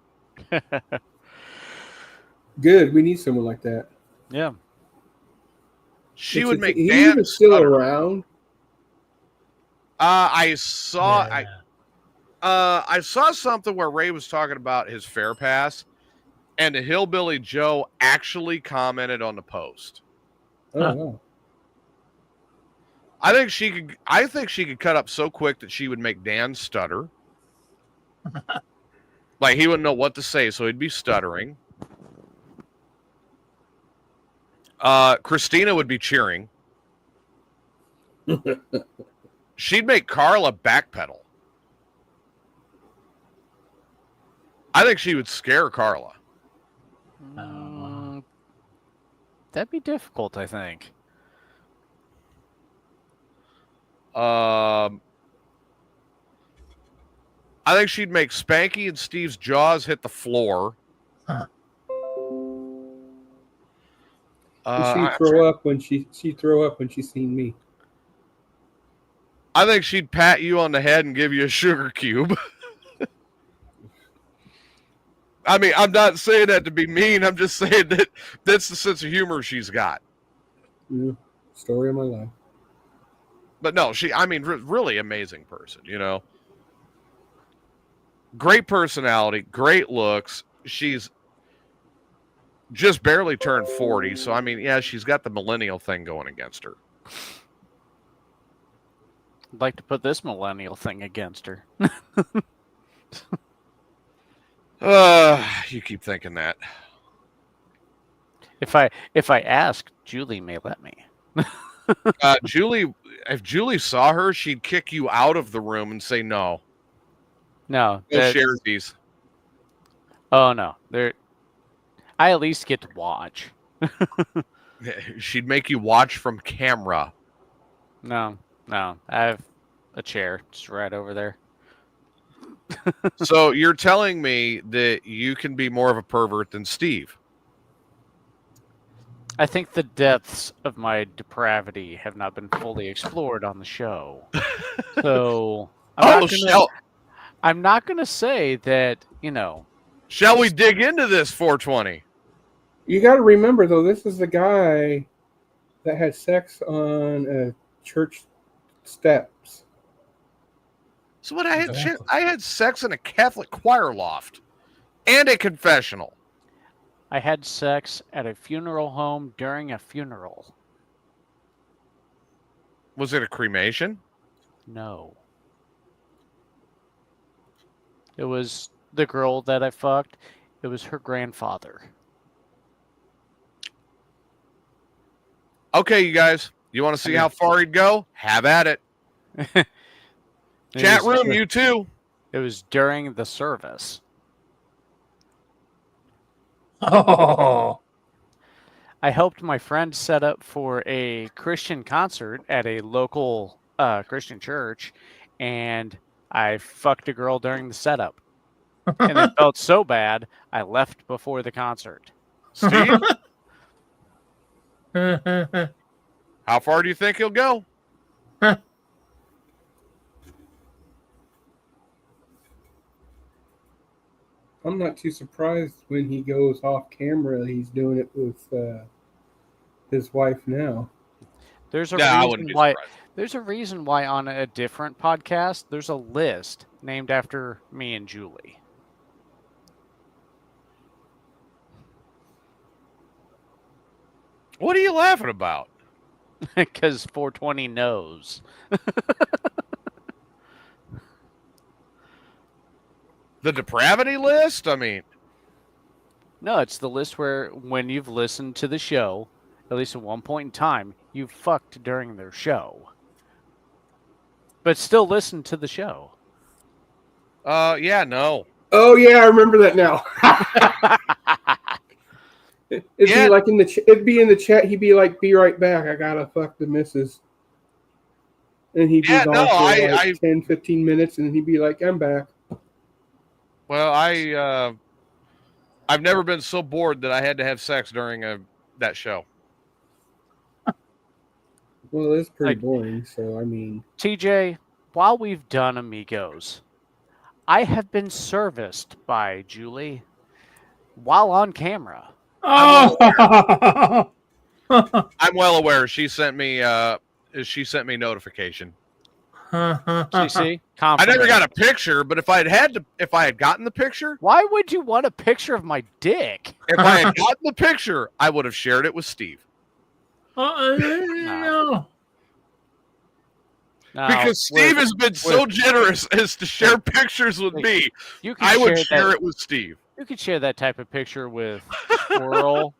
Good. We need someone like that. Yeah. She would make He's Dan even still stutter. around. I saw something where Ray was talking about his Fair Pass, and the Hillbilly Joe actually commented on the post. Oh, wow. I think she could cut up so quick that she would make Dan stutter. Like, he wouldn't know what to say, so he'd be stuttering. Christina would be cheering. She'd make Carla backpedal. I think she would scare Carla. That'd be difficult, I think. I think she'd make Spanky and Steve's jaws hit the floor. Huh. She'd throw up when she'd seen me. I think she'd pat you on the head and give you a sugar cube. I mean, I'm not saying that to be mean. I'm just saying that that's the sense of humor she's got. Yeah. Story of my life. But no, really amazing person, Great personality, great looks. She's just barely turned 40. So, I mean, yeah, she's got the millennial thing going against her. I'd like to put this millennial thing against her. You keep thinking that. If I ask, Julie may let me. Julie, if Julie saw her, she'd kick you out of the room and say no. No, No share these. Oh no, I at least get to watch. She'd make you watch from camera. No, I have a chair just right over there. So you're telling me that you can be more of a pervert than Steve? I think the depths of my depravity have not been fully explored on the show. So I'm not gonna say that, Shall we dig into this 420? You got to remember, though, this is the guy that had sex on church steps. So what I had sex in a Catholic choir loft and a confessional. I had sex at a funeral home during a funeral. Was it a cremation? No. It was the girl that I fucked. It was her grandfather. Okay, you guys. You want to see how far he'd go? Have at it. Chat room, you too. It was during the service. Oh. I helped my friend set up for a Christian concert at a local Christian church, and I fucked a girl during the setup. And it felt so bad, I left before the concert. Steve? How far do you think he'll go? I'm not too surprised when he goes off camera. He's doing it with his wife now. There's a reason why on a different podcast there's a list named after me and Julie. What are you laughing about? Because 420 knows. The depravity list? I mean... No, it's the list where when you've listened to the show, at least at one point in time, you fucked during their show. But still listen to the show. Yeah, no. Oh, yeah, I remember that now. Be like it'd be in the chat. He'd be like, "Be right back. I gotta fuck the missus." And he'd be gone for 10, 15 minutes, and he'd be like, "I'm back." Well, I've never been so bored that I had to have sex during that show. Well, it's pretty boring. So I mean, TJ, while we've done Amigos, I have been serviced by Julie while on camera. I'm well aware. She sent me notification. See? I never got a picture, but if I had gotten the picture, why would you want a picture of my dick? If I had gotten the picture, I would have shared it with Steve. No. Because Steve has been so generous as to share pictures with me. I would share it with Steve. You could share that type of picture with Squirrel,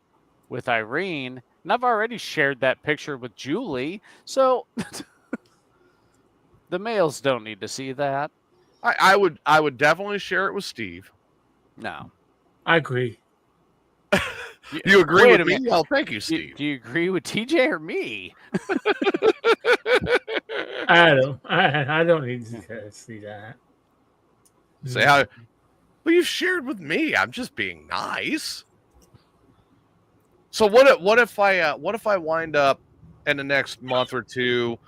with Irene, and I've already shared that picture with Julie, so the males don't need to see that. I would definitely share it with Steve. No. I agree. You agree with me? Well, thank you, Steve. Do you agree with TJ or me? I don't need to see that. Say how? Well, you've shared with me. I'm just being nice. So what if I wind up in the next month or two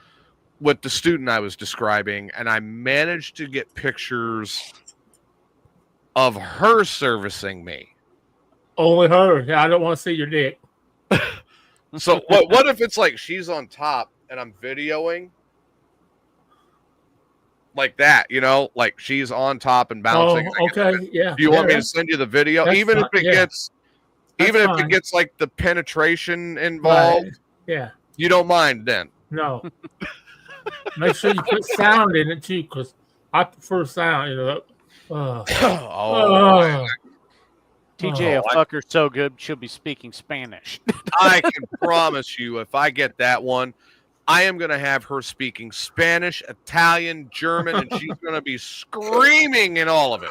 with the student I was describing, and I managed to get pictures of her servicing me? Only her. I don't want to see your dick. So what if it's like she's on top and I'm videoing like that, like she's on top and bouncing. Oh, okay, yeah. Do you want me to send you the video, even if it fine. gets like the penetration involved? Right. Yeah. You don't mind then? No. Make sure you put sound in it too, because I prefer sound. TJ, a fucker so good she'll be speaking Spanish. I can promise you, if I get that one, I am going to have her speaking Spanish, Italian, German, and she's going to be screaming in all of it.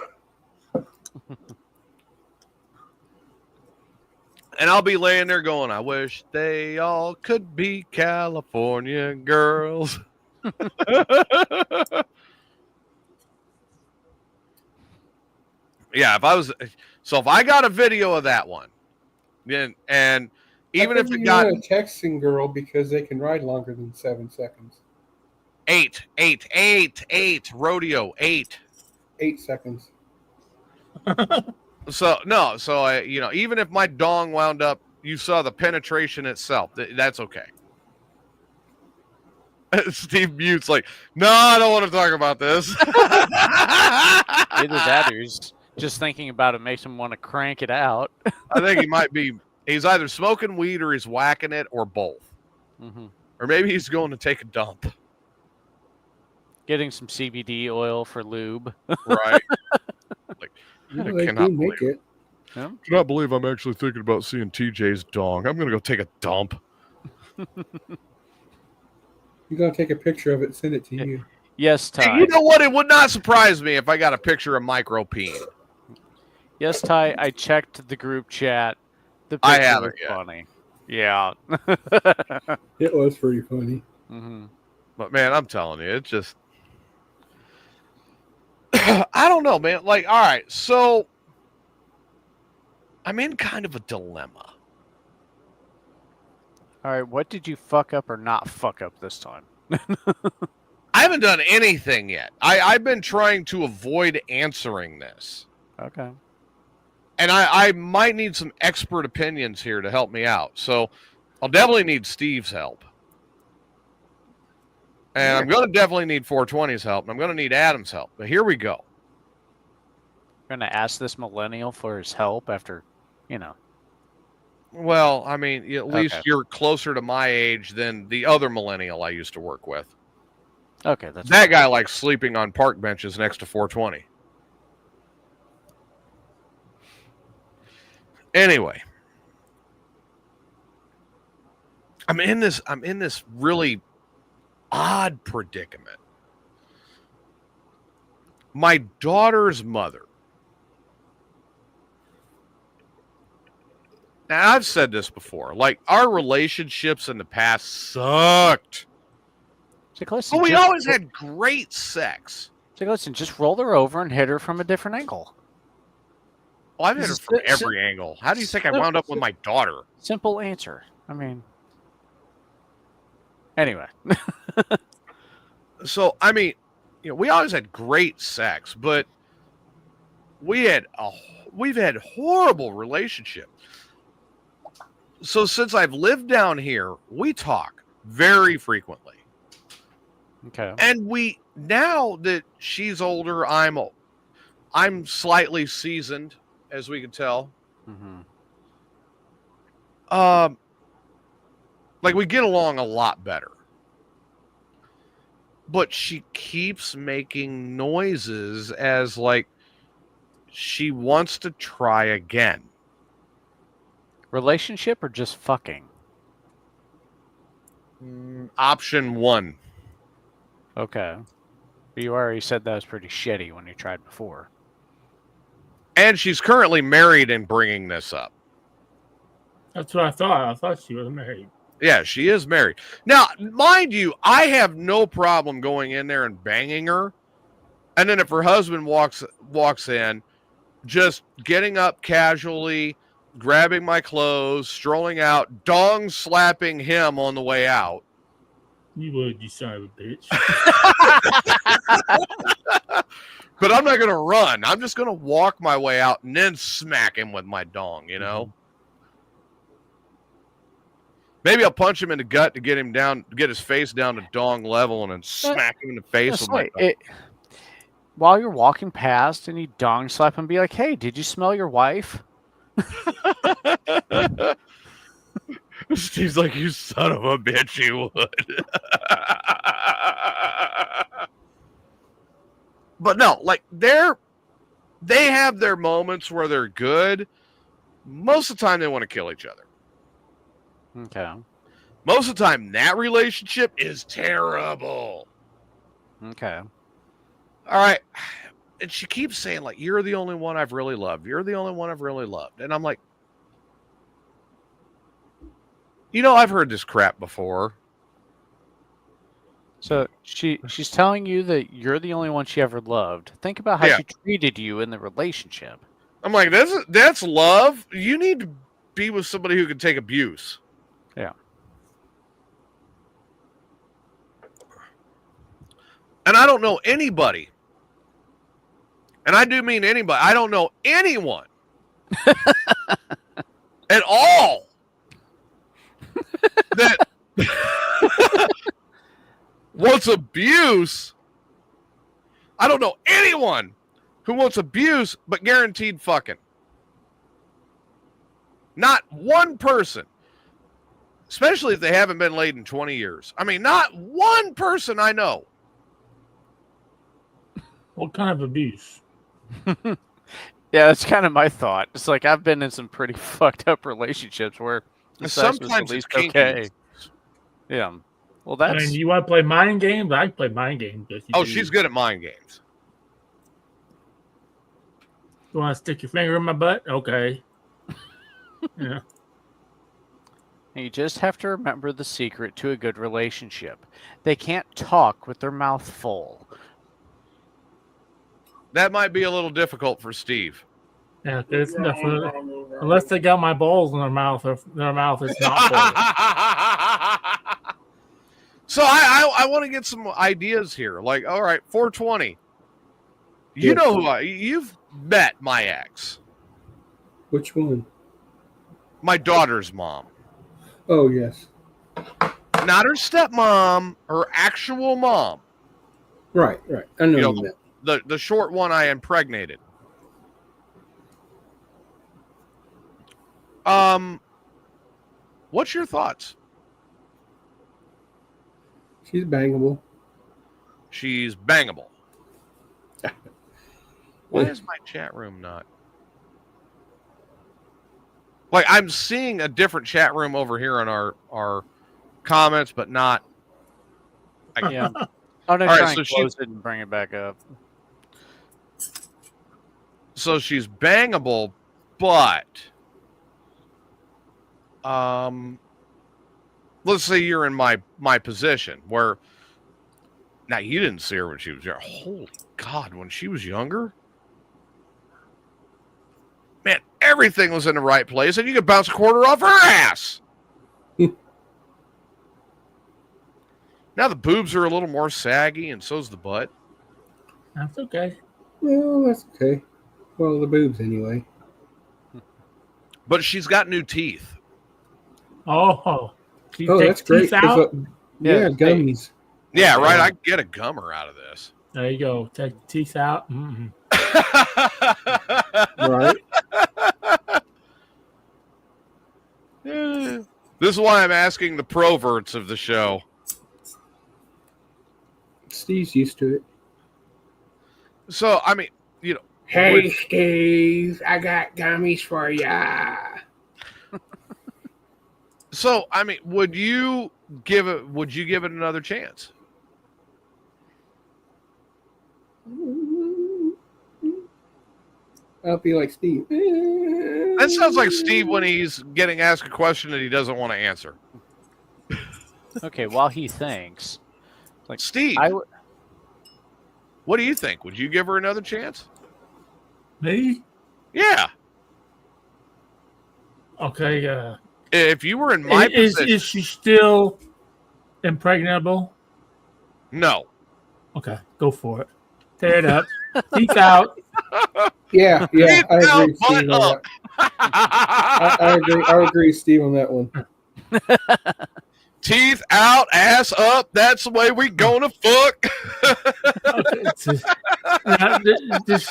And I'll be laying there going, I wish they all could be California girls. Yeah, if I got a video of that one, and even if it got a texting girl because they can ride longer than 7 seconds. 8 rodeo 8 seconds. So I, even if my dong wound up, you saw the penetration itself. That's okay. Steve Mute's like, no, I don't want to talk about this. Either that or just thinking about it makes him want to crank it out. I think he might be. He's either smoking weed or he's whacking it or both. Mm-hmm. Or maybe he's going to take a dump. Getting some CBD oil for lube. Right. Like, I cannot believe it. Yeah. Cannot believe I'm actually thinking about seeing TJ's dong. I'm going to go take a dump. You're going to take a picture of it and send it to you. Yes, Ty. And you know what? It would not surprise me if I got a picture of micro peen. Yes, Ty. I checked the group chat. The picture I haven't was yet. Funny. Yeah. It was pretty funny. Mm-hmm. But man, I'm telling you, it's just I don't know, man. Like, all right, so I'm in kind of a dilemma. All right, what did you fuck up or not fuck up this time? I haven't done anything yet. I've been trying to avoid answering this. Okay. And I might need some expert opinions here to help me out. So I'll definitely need Steve's help. And I'm going to definitely need 420's help. And I'm going to need Adam's help. But here we go. You're going to ask this millennial for his help after, Well, I mean, at least you're closer to my age than the other millennial I used to work with. Okay, that's that guy likes sleeping on park benches next to 420. Anyway, I'm in this really odd predicament. My daughter's mother. Now, I've said this before. Like, our relationships in the past sucked. But we always had great sex. So listen, just roll her over and hit her from a different angle. Well, I've hit her from every angle. How do you think I wound up with my daughter? Simple answer. I mean, anyway. So, I mean, we always had great sex, but we've had horrible relationship. So since I've lived down here, we talk very frequently. Okay. And now that she's older, I'm slightly seasoned, as we can tell. Mm-hmm. Like, we get along a lot better. But she keeps making noises as like she wants to try again. Relationship or just fucking? Option 1. Okay. But you already said that was pretty shitty when you tried before. And she's currently married and bringing this up. That's what I thought. I thought she was married. Yeah, she is married. Now, mind you, I have no problem going in there and banging her. And then if her husband walks in, just getting up casually, grabbing my clothes, strolling out, dong slapping him on the way out. You would, you son of a bitch. But I'm not going to run. I'm just going to walk my way out and then smack him with my dong, Mm-hmm. Maybe I'll punch him in the gut to get his face down to dong level and then smack him in the face with my dong. While you're walking past and you dong slap him, be like, hey, did you smell your wife? Steve's like, you son of a bitch, you would. But no, like they have their moments where they're good. Most of the time they want to kill each other. Okay. Most of the time, that relationship is terrible. Okay. All right. And she keeps saying, like, you're the only one I've really loved. You're the only one I've really loved. And I'm like, I've heard this crap before. So she's telling you that you're the only one she ever loved. Think about how she treated you in the relationship. I'm like, that's love. You need to be with somebody who can take abuse. Yeah. And I don't know anybody. And I do mean anybody. I don't know anyone at all that wants abuse. I don't know anyone who wants abuse but guaranteed fucking. Not one person. Especially if they haven't been laid in 20 years. I mean, not one person I know. What kind of abuse? Yeah, that's kind of my thought. It's like I've been in some pretty fucked up relationships where the sex was at least okay. Yeah. Well, that's. I mean, you want to play mind games? I can play mind games. She's good at mind games. You want to stick your finger in my butt? Okay. Yeah. You just have to remember the secret to a good relationship. They can't talk with their mouth full. That might be a little difficult for Steve. Yeah, it's definitely, unless they got my balls in their mouth, or their mouth is not full. So I want to get some ideas here. Like, all right, 420. You know who you've met my ex. Which one? My daughter's mom. Oh, yes. Not her stepmom, her actual mom. Right. I know you meant. The short one I impregnated. What's your thoughts? She's bangable. She's bangable. Why is my chat room not? Like, I'm seeing a different chat room over here on our comments, but not. Yeah. I'm going to try and close it and bring it back up. So she's bangable, but let's say you're in my position where now you didn't see her when she was younger. Holy God, when she was younger, man, everything was in the right place, and you could bounce a quarter off her ass. Now the boobs are a little more saggy, and so's the butt. That's okay. Well, that's okay. Well, the boobs anyway. But she's got new teeth. Oh, that's great. Out? Yeah, gummies. Yeah, right. I can get a gummer out of this. There you go. Take the teeth out. Mm-hmm. Right. This is why I'm asking the proverts of the show. Steve's used to it. So, I mean, Hey, Steve, I got gummies for ya. So, I mean, would you give it another chance? I'll be like Steve. That sounds like Steve when he's getting asked a question that he doesn't want to answer. Okay, while he thinks. Like, Steve, what do you think? Would you give her another chance? Me? Yeah. Okay. If you were in my position, is she still impregnable? No. Okay, go for it. Tear it up. Teeth out. Yeah, I agree, Steve, on that. I agree, Steve, on that one. Teeth out, ass up. That's the way we gonna fuck. Now, does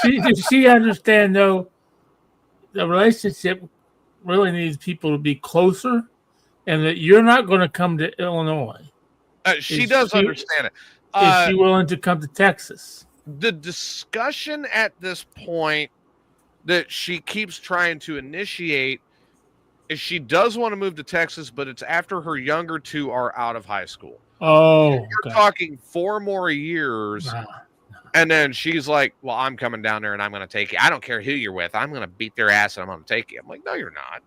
she understand though? The relationship really needs people to be closer, and that you're not going to come to Illinois. She does understand it. Is she willing to come to Texas? The discussion at this point that she keeps trying to initiate is she does want to move to Texas, but it's after her younger two are out of high school. Oh, you're talking 4 more years. And then she's like, well, I'm coming down there and I'm going to take you. I don't care who you're with. I'm going to beat their ass and I'm going to take you. I'm like, no, you're not.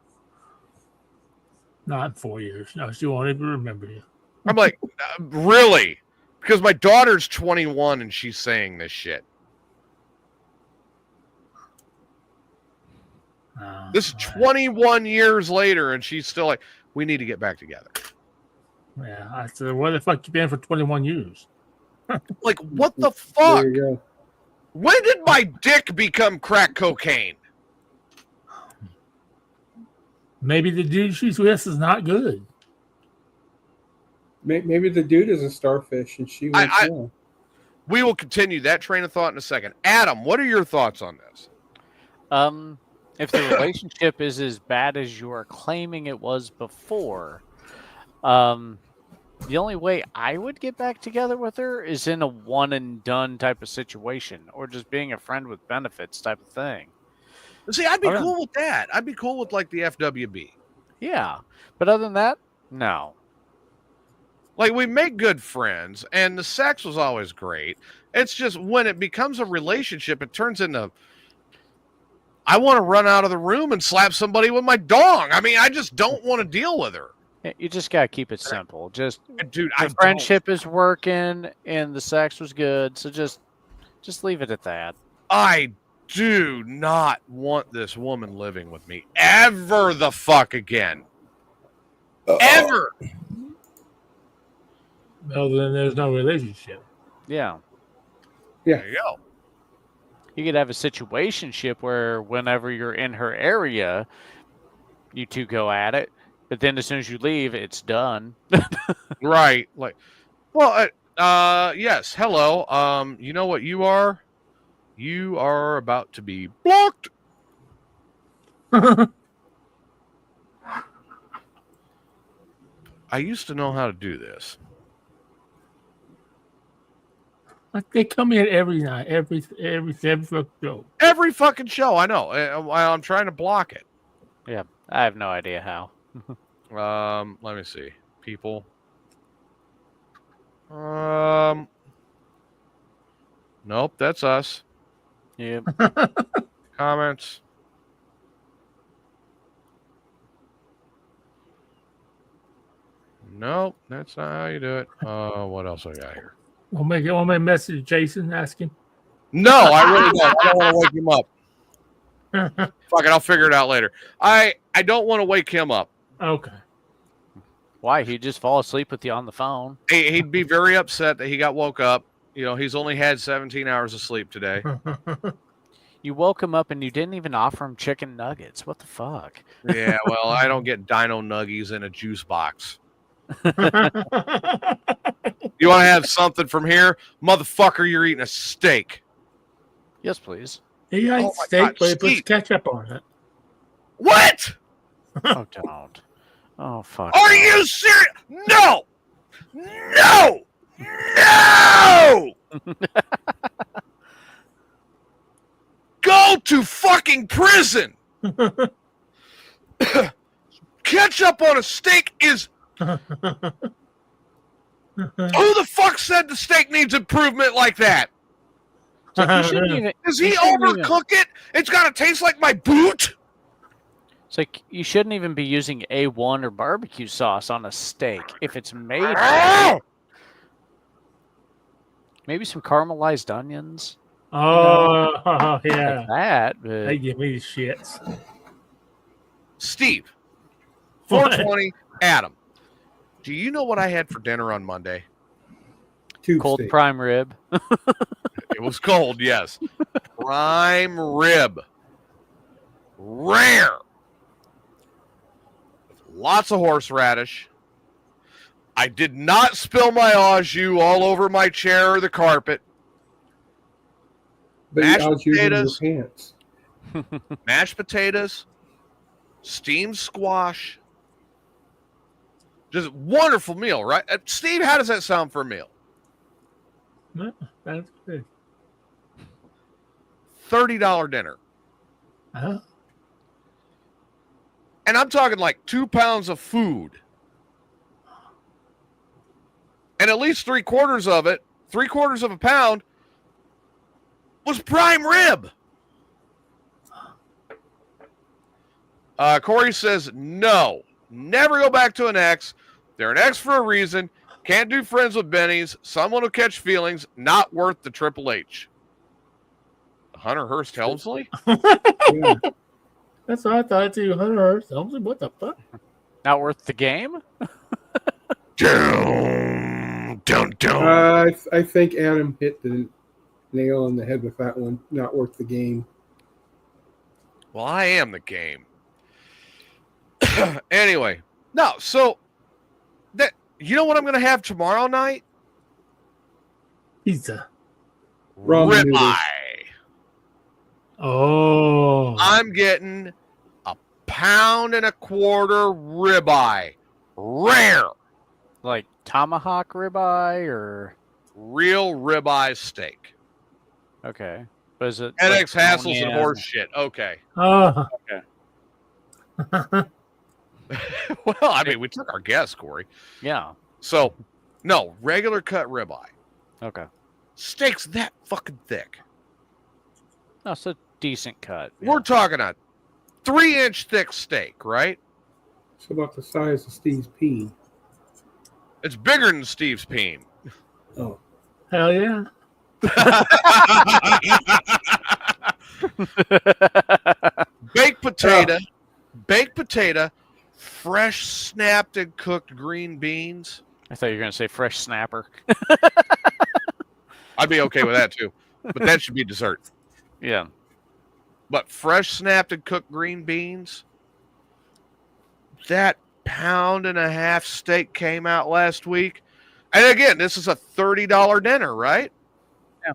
Not 4 years. No, she won't even remember you. I'm like, really? Because my daughter's 21 and she's saying this shit. This is 21 years later and she's still like, we need to get back together. Yeah, I said, what the fuck you been for 21 years? Like, what the fuck? There you go. When did my dick become crack cocaine? Maybe the dude she's with is not good. Maybe the dude is a starfish and she wants one. We will continue that train of thought in a second. Adam, what are your thoughts on this? If the relationship is as bad as you are claiming it was before, the only way I would get back together with her is in a one and done type of situation, or just being a friend with benefits type of thing. See, I'd be cool with that. I'd be cool with like the FWB. Yeah, but other than that, no. Like, we make good friends, and the sex was always great. It's just when it becomes a relationship, it turns into, I want to run out of the room and slap somebody with my dong. I mean, I just don't want to deal with her. You just gotta keep it simple. Just, dude, the friendship is working and the sex was good, so just leave it at that. I do not want this woman living with me ever the fuck again. Ever. Well, then there's no relationship. Yeah. There you go. You could have a situationship where whenever you're in her area, you two go at it. But then as soon as you leave, it's done. Right. Like, well, yes. Hello. You know what you are? You are about to be blocked. I used to know how to do this. Like, they come in every night, every fucking show. Every fucking show, I know. I'm trying to block it. Yeah, I have no idea how. Let me see. People. Nope, that's us. Yep. Comments. Nope, that's not how you do it. What else I got here? We'll make a message, Jason, asking. No, I really don't. I don't want to wake him up. Fuck it, I'll figure it out later. I don't want to wake him up. Okay. Why? He'd just fall asleep with you on the phone. He'd be very upset that he got woke up. You know, he's only had 17 hours of sleep today. You woke him up and you didn't even offer him chicken nuggets. What the fuck? Yeah, well, I don't get dino nuggies in a juice box. You want to have something from here? Motherfucker, you're eating a steak. Yes, please. He likes steak, but he puts ketchup on it. What? Oh, don't. Oh, fuck. Are you serious? No! No! No! Go to fucking prison! Ketchup on a steak is... Who the fuck said the steak needs improvement like that? So Does he overcook it? It's got to taste like my boot? It's like you shouldn't even be using A1 or barbecue sauce on a steak if it's made. Maybe some caramelized onions. Oh, yeah. Like that. But... They give me the shits. Steve, 420, Adam. Do you know what I had for dinner on Monday? Cold steak. Prime rib. It was cold, yes. Prime rib. Rare. Lots of horseradish. I did not spill my au jus all over my chair or the carpet. But mashed you potatoes. In your pants. Mashed potatoes. Steamed squash. Just a wonderful meal, right? Steve, how does that sound for a meal? That's good. $30 dinner. Huh? And I'm talking like 2 pounds of food. And at least 3/4 of it, 3/4 of a pound, was prime rib. Corey says, no, never go back to an ex. They're an ex for a reason. Can't do friends with bennies. Someone will catch feelings. Not worth the Triple H. Hunter Hearst Helmsley? Yeah. That's what I thought too. Hunter Hearst Helmsley? What the fuck? Not worth the game? I think Adam hit the nail on the head with that one. Not worth the game. Well, I am the game. Anyway, no, so that you know what I'm going to have tomorrow night? Pizza. Ramen noodles. Ribeye. Oh. I'm getting a 1.25 pound ribeye. Rare. Like tomahawk ribeye or Real ribeye steak. okay. But is it NX like hassles and bone-in? horse shit. Okay. Oh. Okay. Well, I mean, we took our guess, Corey. Yeah. So, no, regular cut ribeye. Okay. Steak's that fucking thick. No, it's a decent cut. We're talking a 3-inch thick steak, right? It's about the size of Steve's peen. It's bigger than Steve's peen. Oh. Hell yeah. Baked potato, fresh snapped and cooked green beans. I thought you were going to say fresh snapper. I'd be okay with that too, but that should be dessert. Yeah. But fresh snapped and cooked green beans. That 1.5 pound steak came out last week. And again, this is a $30 dinner, right? Yeah.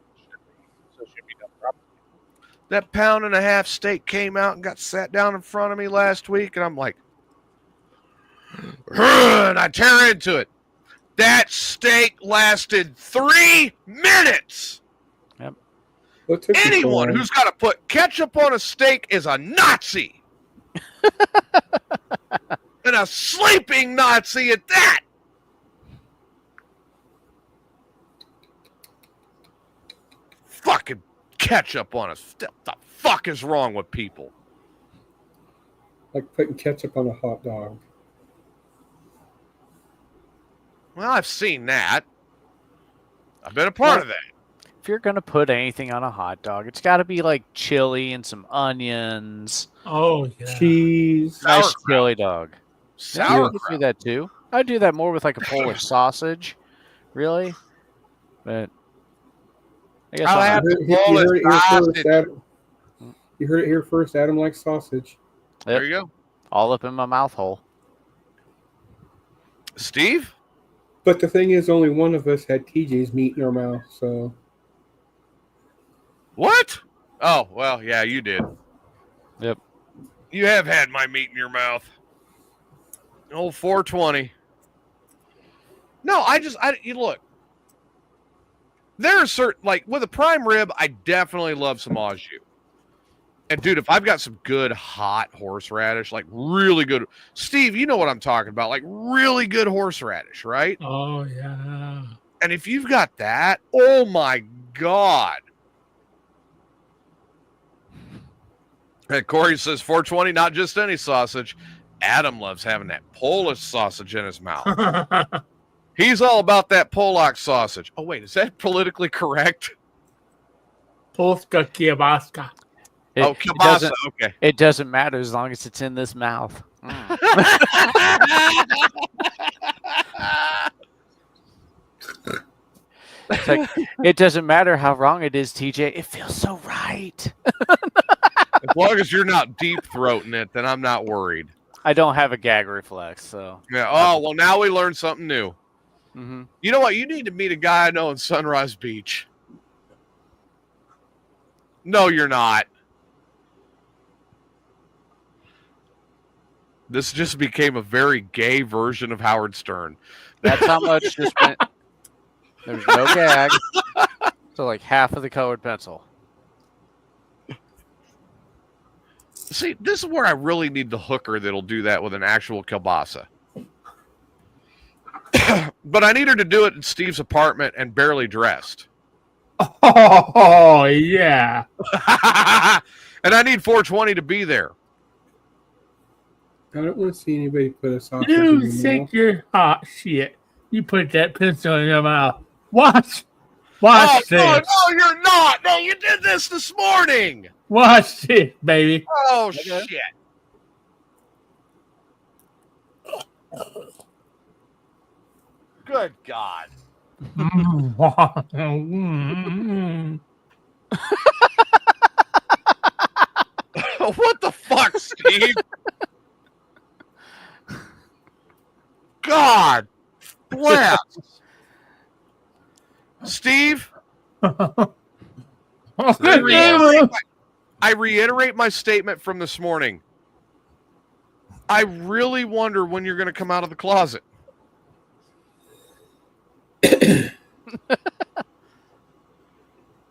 So it should be done properly. That 1.5 pound steak came out and got sat down in front of me last week, and I'm like, and I tear into it. That steak lasted 3 minutes. What took you so Anyone long? who's got to put ketchup on a steak is a Nazi. And a sleeping Nazi at that. Fucking ketchup on a what the fuck is wrong with people? Like putting ketchup on a hot dog. Well, I've seen that. I've been a part of that. If you're going to put anything on a hot dog, it's got to be like chili and some onions. Oh yeah. Cheese. Nice Sauerkraut. chili dog. Yeah, I Sauerkraut. could do that too. I'd do that more with like a Polish sausage. Really? But I guess I'll I'll have You the Polish heard it here first, sausage. Adam. You heard it here first. Adam likes sausage. There you go. all up in my mouth hole. Steve? But the thing is, only one of us had TJ's meat in our mouth, so What? Oh, well, yeah, you did. Yep. You have had my meat in your mouth. Old 420. No, you look. There are certain, like, with a prime rib, I definitely love some au jus. And, dude, if I've got some good hot horseradish, like really good. Steve, you know what I'm talking about. Like, really good horseradish, right? Oh yeah. And if you've got that, oh, my God. And Corey says 420, not just any sausage. Adam loves having that Polish sausage in his mouth. He's all about that Polak sausage. Oh, wait, is that politically correct? Polska kiełbaska. Kielbasa, okay. It doesn't matter as long as it's in this mouth. It's like, it doesn't matter how wrong it is, TJ. It feels so right. As long as you're not deep throating it, then I'm not worried. I don't have a gag reflex, so. Yeah. Oh, well, now we learned something new. Mm-hmm. You know what? You need to meet a guy I know in Sunrise Beach. No, you're not. This just became a very gay version of Howard Stern. That's how much just went. There's no gag. So like half of the colored pencil. See, this is where I really need the hooker that'll do that with an actual kielbasa. But I need her to do it in Steve's apartment and barely dressed. Oh, yeah. And I need 420 to be there. I don't want to see anybody put a sausage You in the think you're hot shit. You put that pencil in your mouth. Watch this. No, you're not. No, you did this morning. Watch this, baby. Oh, shit. Good God. What the fuck, Steve? God bless. Steve, I reiterate my statement from this morning. I really wonder when you're going to come out of the closet.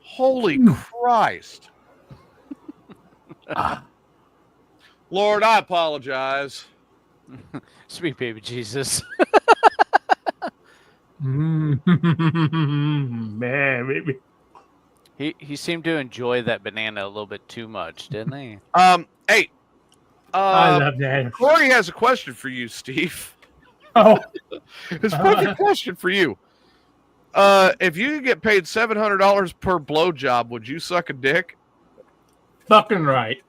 Holy Christ. Lord, I apologize. Sweet baby Jesus. Man, baby. He seemed to enjoy that banana a little bit too much, didn't he? Hey. I love that. Corey has a question for you, Steve. Oh. It's a perfect question for you. If you could get paid $700 per blowjob, would you suck a dick? Fucking right.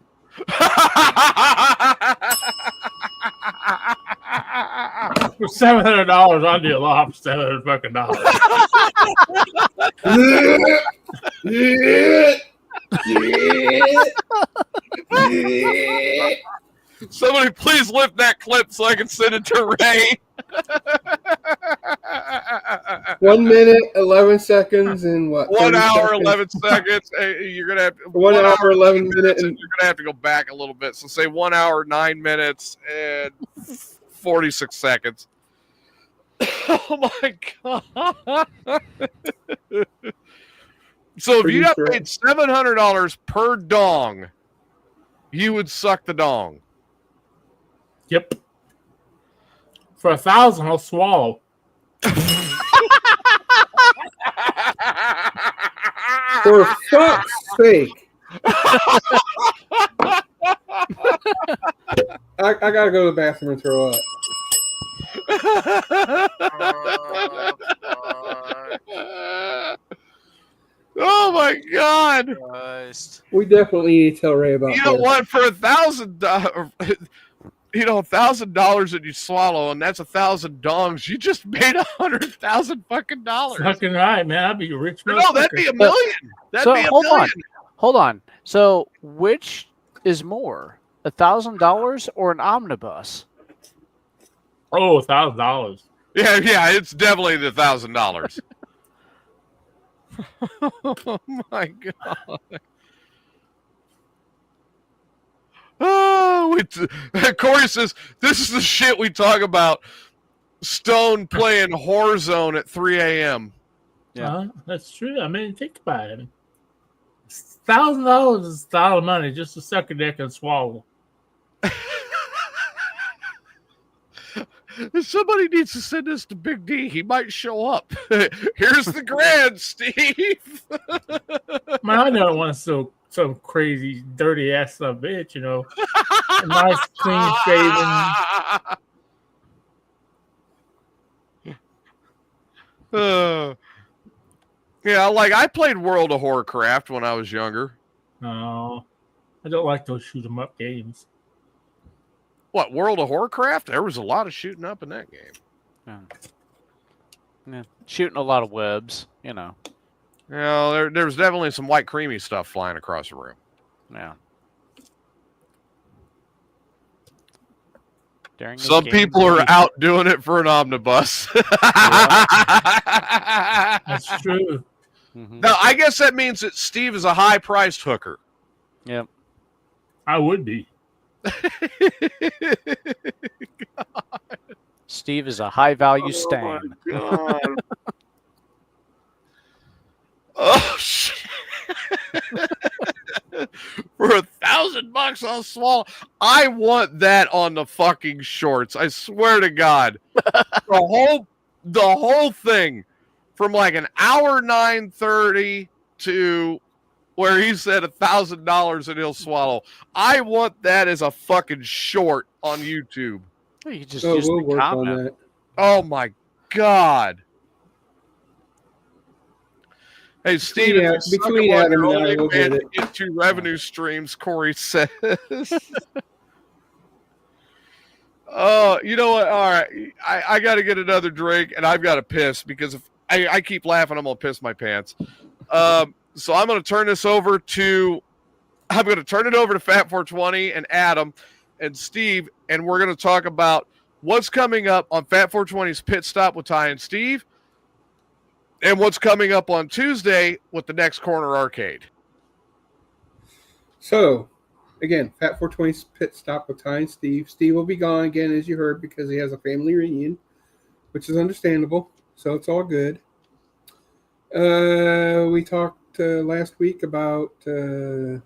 For $700, I'll do a lot for $700 fucking dollars. Somebody please lift that clip so I can send it to Ray. 1 minute, 11 seconds, and what? 1 hour, seconds? 11 seconds. You're gonna have 1 hour, 11 minutes, and you're gonna have to go back a little bit. So say 1 hour, 9 minutes, and 46 seconds. Oh my God! So if you got paid $700 per dong, you would suck the dong. Yep. For $1,000, I'll swallow. For fuck's sake. I gotta go to the bathroom and throw up. Oh my God! We definitely need to tell Ray about that. You know what? For $1,000, $1,000 that you swallow, and that's 1,000 dongs. You just made $100,000 fucking dollars. Fucking right, man. I'd be a rich man. No, that'd be $1 million. That'd be $1 million. Hold on. So which is more, $1,000 or an omnibus? Oh, $1,000. Yeah, it's definitely the $1,000. Oh my God. Oh, Corey says this is the shit we talk about. Stone playing Warzone at 3 a.m. Yeah, that's true. I mean, think about it. $1,000 is a lot of money just to suck a dick and swallow. Somebody needs to send this to Big D. He might show up. Here's the grand, Steve. Man, I don't want some crazy, dirty ass of a bitch, you know. A nice, clean shaven. Yeah, like I played World of Warcraft when I was younger. No, I don't like those shoot 'em up games. What, World of Warcraft? There was a lot of shooting up in that game. Yeah. Shooting a lot of webs, you know. You know, there was definitely some white creamy stuff flying across the room. Yeah. Some people are out doing it for an omnibus. That's true. Mm-hmm. Now, I guess that means that Steve is a high-priced hooker. Yep. I would be. Steve is a high-value stan. God. Oh, shit. For $1,000 $1,000 on Swallow. I want that on the fucking shorts. I swear to God. The whole thing from like an hour 9:30 to where he said $1,000 and he'll swallow. I want that as a fucking short on YouTube. You can just use we'll the work comment. on that. Oh my God. Hey, Steve, between Adam and I, we'll get it. Get 2 revenue streams, Corey says. Oh, you know what? All right. I got to get another drink, and I've got to piss because if I keep laughing, I'm going to piss my pants. So I'm going to turn it over to Fat 420 and Adam and Steve, and we're going to talk about what's coming up on Fat 420's Pit Stop with Ty and Steve, and what's coming up on Tuesday with the Next Corner Arcade. So, again, Fat 420's Pit Stop with Ty and Steve. Steve will be gone again, as you heard, because he has a family reunion, which is understandable. So it's all good. We talked last week about a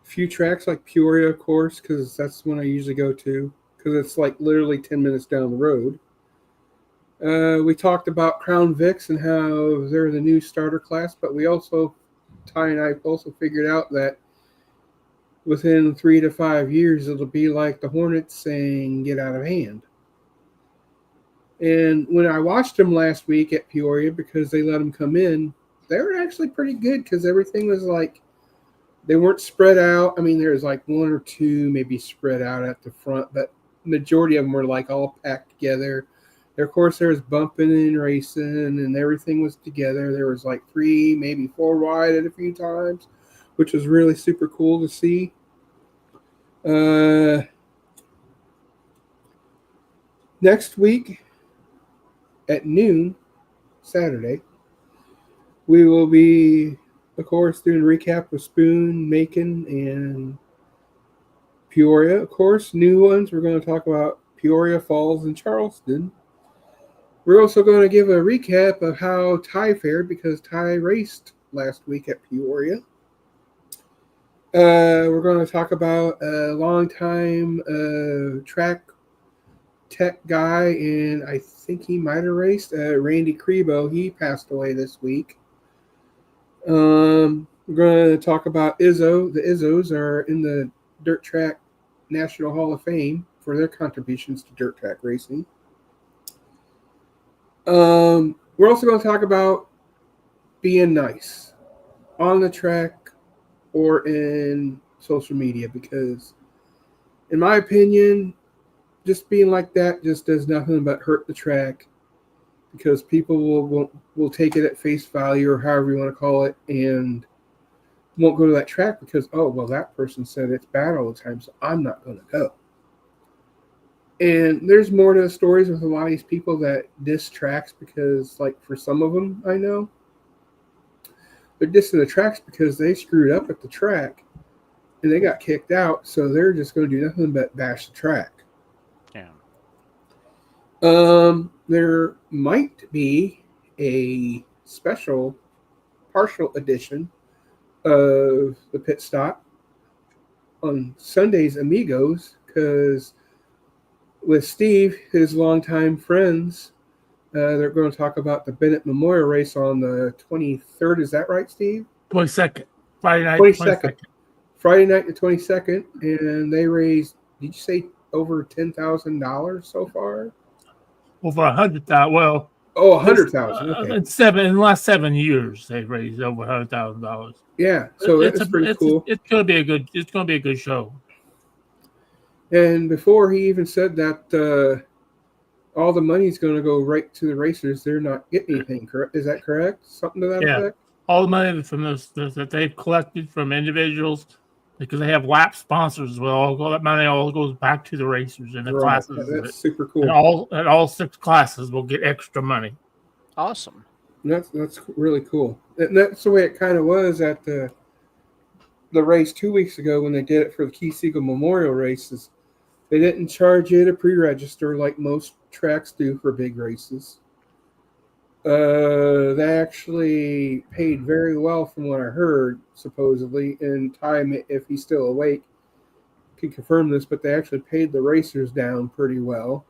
few tracks like Peoria, of course, because that's one I usually go to, because it's like literally 10 minutes down the road. We talked about Crown Vics and how they're the new starter class, but Ty and I also figured out that within 3 to 5 years, it'll be like the Hornets saying, get out of hand. And when I watched them last week at Peoria, because they let them come in, they were actually pretty good because everything was like, they weren't spread out. I mean, there was like 1 or 2 maybe spread out at the front, but majority of them were like all packed together. Of course, there was bumping and racing, and everything was together. There was like 3, maybe 4 wide at a few times, which was really super cool to see. Next week at noon, Saturday, we will be, of course, doing a recap of Spoon, Macon, and Peoria. Of course, new ones. We're going to talk about Peoria, Falls, and Charleston. We're also going to give a recap of how Ty fared because Ty raced last week at Peoria. We're going to talk about a long-time track tech guy, and I think he might have raced Randy Crebo. He passed away this week. We're going to talk about Izzo. The Izzos are in the Dirt Track National Hall of Fame for their contributions to dirt track racing. We're also going to talk about being nice on the track or in social media because, in my opinion, just being like that just does nothing but hurt the track because people will take it at face value or however you want to call it and won't go to that track because, oh, well, that person said it's bad all the time, so I'm not going to go. And there's more to the stories with a lot of these people that diss tracks because, like, for some of them I know, they're dissing the tracks because they screwed up at the track and they got kicked out, so they're just going to do nothing but bash the track. Yeah. There might be a special partial edition of the Pit Stop on Sunday's Amigos because with Steve, his longtime friends, they're going to talk about the Bennett Memorial Race on the 23rd. Is that right, Steve? 22nd. Friday night. 22nd. Friday night the 22nd. And they raised, did you say over $10,000 so far? Over 100,000. Well, 100,000. Okay. In the last 7 years, they've raised over $100,000. Yeah, so it's pretty cool. It's going to be a good show. And before he even said that all the money's going to go right to the racers, they're not getting anything. Correct? Is that correct? Something to that effect? All the money from those that they've collected from individuals, because they have lap sponsors as well. All that money all goes back to the racers and the classes. That's super cool. And all 6 classes will get extra money. Awesome. That's really cool. And that's the way it kind of was at the race 2 weeks ago when they did it for the Keith Siegel Memorial races. They didn't charge you to pre-register like most tracks do for big races. They actually paid very well from what I heard, supposedly. And Ty, if he's still awake, can confirm this, but they actually paid the racers down pretty well.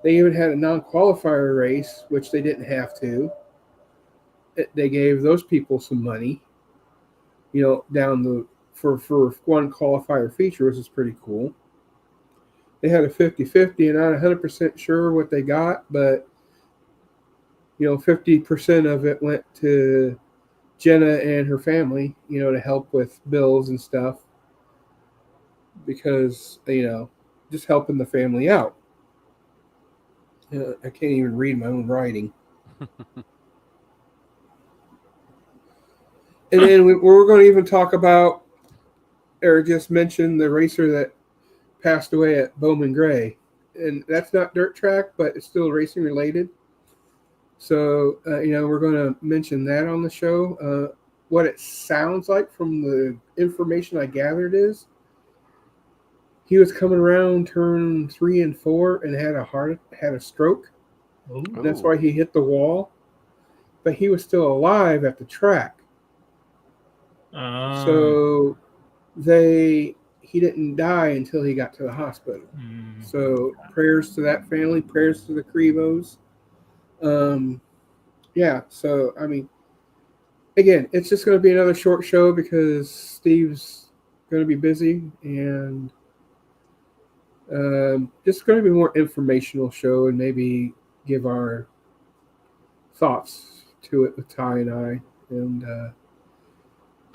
They even had a non-qualifier race, which they didn't have to. They gave those people some money, down for one qualifier feature, which is pretty cool. They had a 50-50, and I'm not 100% sure what they got, but 50% of it went to Jenna and her family, to help with bills and stuff, because, just helping the family out. I can't even read my own writing. And then we're going to even talk about, or just mention the racer that passed away at Bowman Gray. And that's not dirt track, but it's still racing related. So, we're going to mention that on the show. What it sounds like from the information I gathered is he was coming around turn 3 and 4 and had a stroke. That's why he hit the wall. But he was still alive at the track. So he didn't die until he got to the hospital. So prayers to that family, prayers to the Crevos. So I mean, again, it's just going to be another short show because Steve's going to be busy, and just going to be more informational show, and maybe give our thoughts to it with Ty and I. And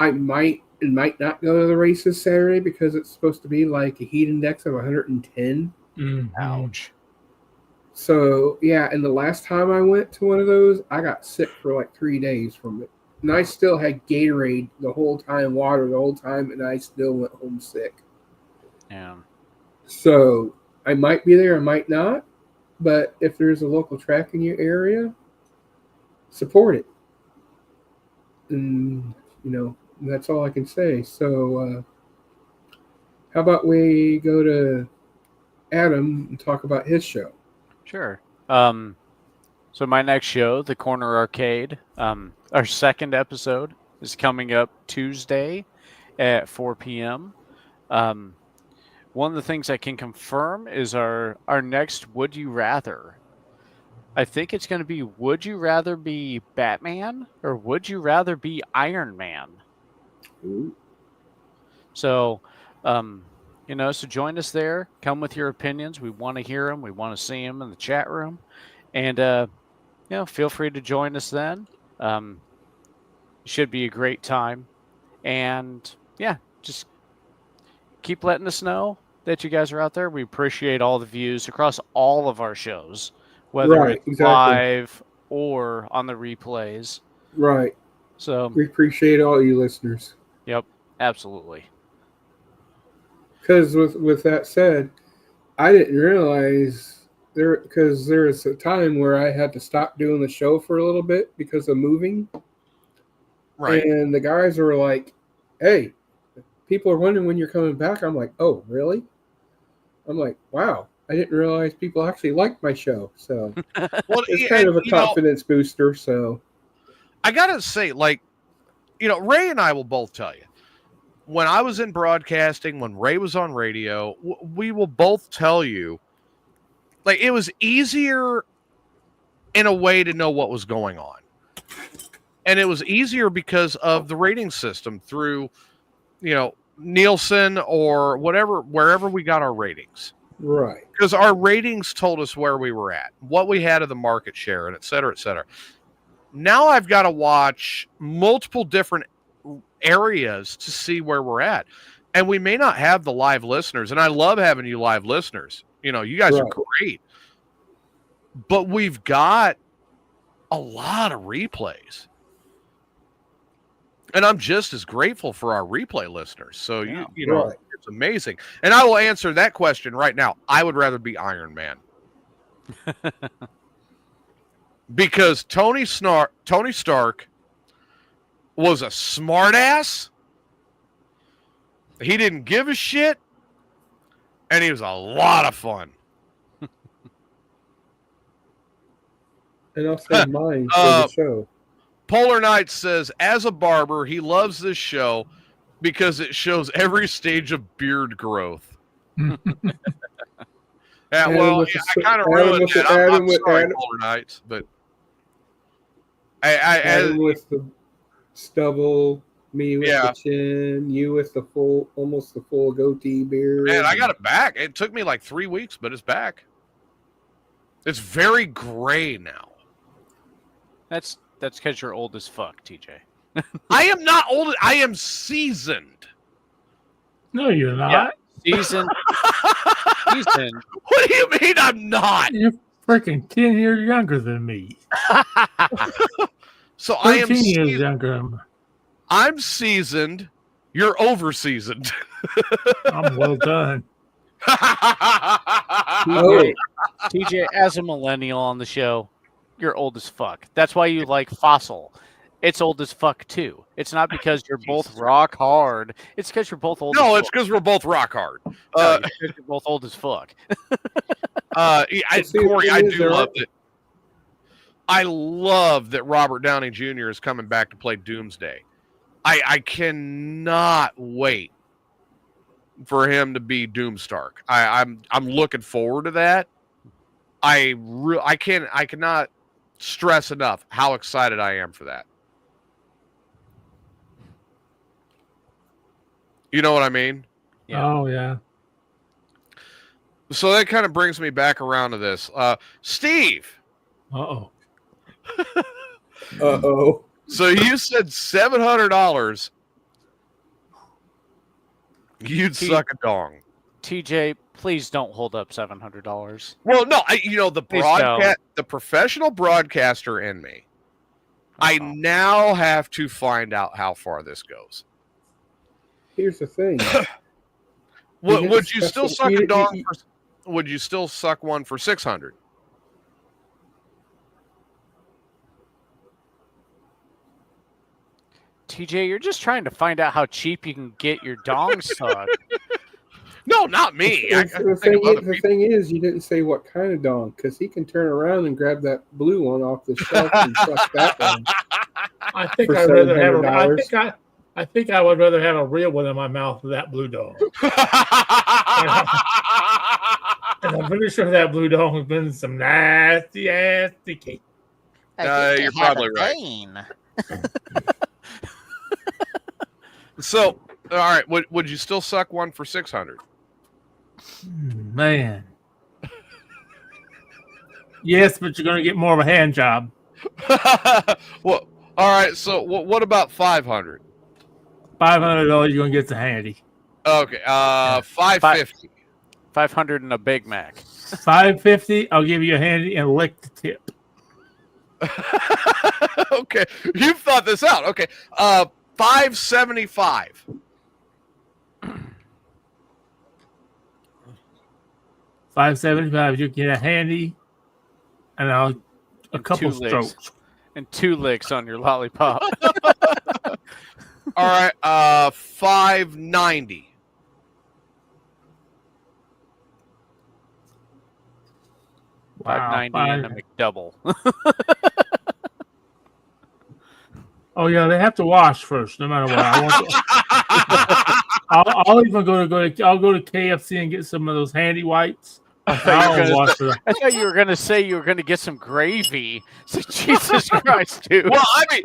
I might not go to the races Saturday because it's supposed to be like a heat index of 110. Ouch. So, yeah, and the last time I went to one of those, I got sick for like 3 days from it. And I still had Gatorade the whole time, water the whole time, and I still went home sick. Yeah. So, I might be there, I might not. But if there's a local track in your area, support it. And, that's all I can say. So, how about we go to Adam and talk about his show? Sure. So my next show, The Corner Arcade, our second episode is coming up Tuesday at 4 p.m. One of the things I can confirm is our next Would You Rather. I think it's going to be, would you rather be Batman or would you rather be Iron Man? Ooh. So, so join us there. Come with your opinions. We want to hear them. We want to see them in the chat room. And, feel free to join us then. Should be a great time. And, just keep letting us know that you guys are out there. We appreciate all the views across all of our shows, whether it's live or on the replays. Right. So we appreciate all you listeners. Yep, absolutely. Because with that said, I didn't realize because there was a time where I had to stop doing the show for a little bit because of moving. Right. And the guys were like, "Hey, people are wondering when you're coming back." I'm like, "Oh, really?" I'm like, "Wow, I didn't realize people actually liked my show." So it's kind of a confidence booster. So I gotta say, Ray and I will both tell you, when I was in broadcasting, when Ray was on radio, we will both tell you, it was easier in a way to know what was going on. And it was easier because of the rating system through, Nielsen or whatever, wherever we got our ratings. Right. Because our ratings told us where we were at, what we had of the market share, and et cetera, et cetera. Now I've got to watch multiple different areas to see where we're at. And we may not have the live listeners. And I love having you live listeners. You guys are great. But we've got a lot of replays. And I'm just as grateful for our replay listeners. So, it's amazing. And I will answer that question right now. I would rather be Iron Man. Because Tony Stark was a smartass. He didn't give a shit. And he was a lot of fun. And I'll send mine for the show. Polar Knight says, as a barber, he loves this show because it shows every stage of beard growth. I kind of ruined it. I'm sorry, Polar Knights, but Adam with the stubble, me with the chin, you with the almost the full goatee beard. Man, I got it back. It took me like 3 weeks, but it's back. It's very gray now. That's because you're old as fuck, TJ. I am not old. I am seasoned. No, you're not. Yeah. Seasoned. What do you mean I'm not? You're freaking 10 years younger than me. So I am 13 years younger. I'm seasoned. You're over seasoned. I'm well done. TJ, as a millennial on the show, you're old as fuck. That's why you like Fossil. It's old as fuck too. It's not because you're both rock hard. It's because you're both old. No, it's because we're both rock hard. You're both old as fuck. Corey, I do love it. I love that Robert Downey Jr. is coming back to play Doomsday. I cannot wait for him to be Doomstark. I'm looking forward to that. I cannot stress enough how excited I am for that. You know what I mean? Yeah. Oh yeah. So that kind of brings me back around to this. Steve. Uh-oh. Uh-oh. So you said $700. You'd suck a dong. TJ, please don't hold up $700. Well, no, the professional broadcaster in me. I now have to find out how far this goes. Here's the thing. Would you still suck a dong? Would you still suck one for $600? TJ, you're just trying to find out how cheap you can get your dong sucked. No, not me. The thing is, you didn't say what kind of dong, because he can turn around and grab that blue one off the shelf and suck that one. I think I'd rather have I think I would rather have a real one in my mouth than that blue dog. And I'm pretty sure that blue dog has been some nasty ass sticky. You're probably right. So, all right, would you still suck one for $600? Man. Yes, but you're going to get more of a hand job. Well, all right. So, what about $500? $500, you're going to get the handy. Okay. $550. $500 and a Big Mac. $550. I'll give you a handy and lick the tip. Okay, you've thought this out. Okay. $575. $575. You get a handy and a couple strokes. And 2 licks on your lollipop. All right, $590. Wow, $590 and a McDouble. Oh yeah, they have to wash first, no matter what. I'll even go to KFC and get some of those handy wipes. I thought you were going to say you were going to get some gravy. So Jesus Christ, dude. Well, I mean,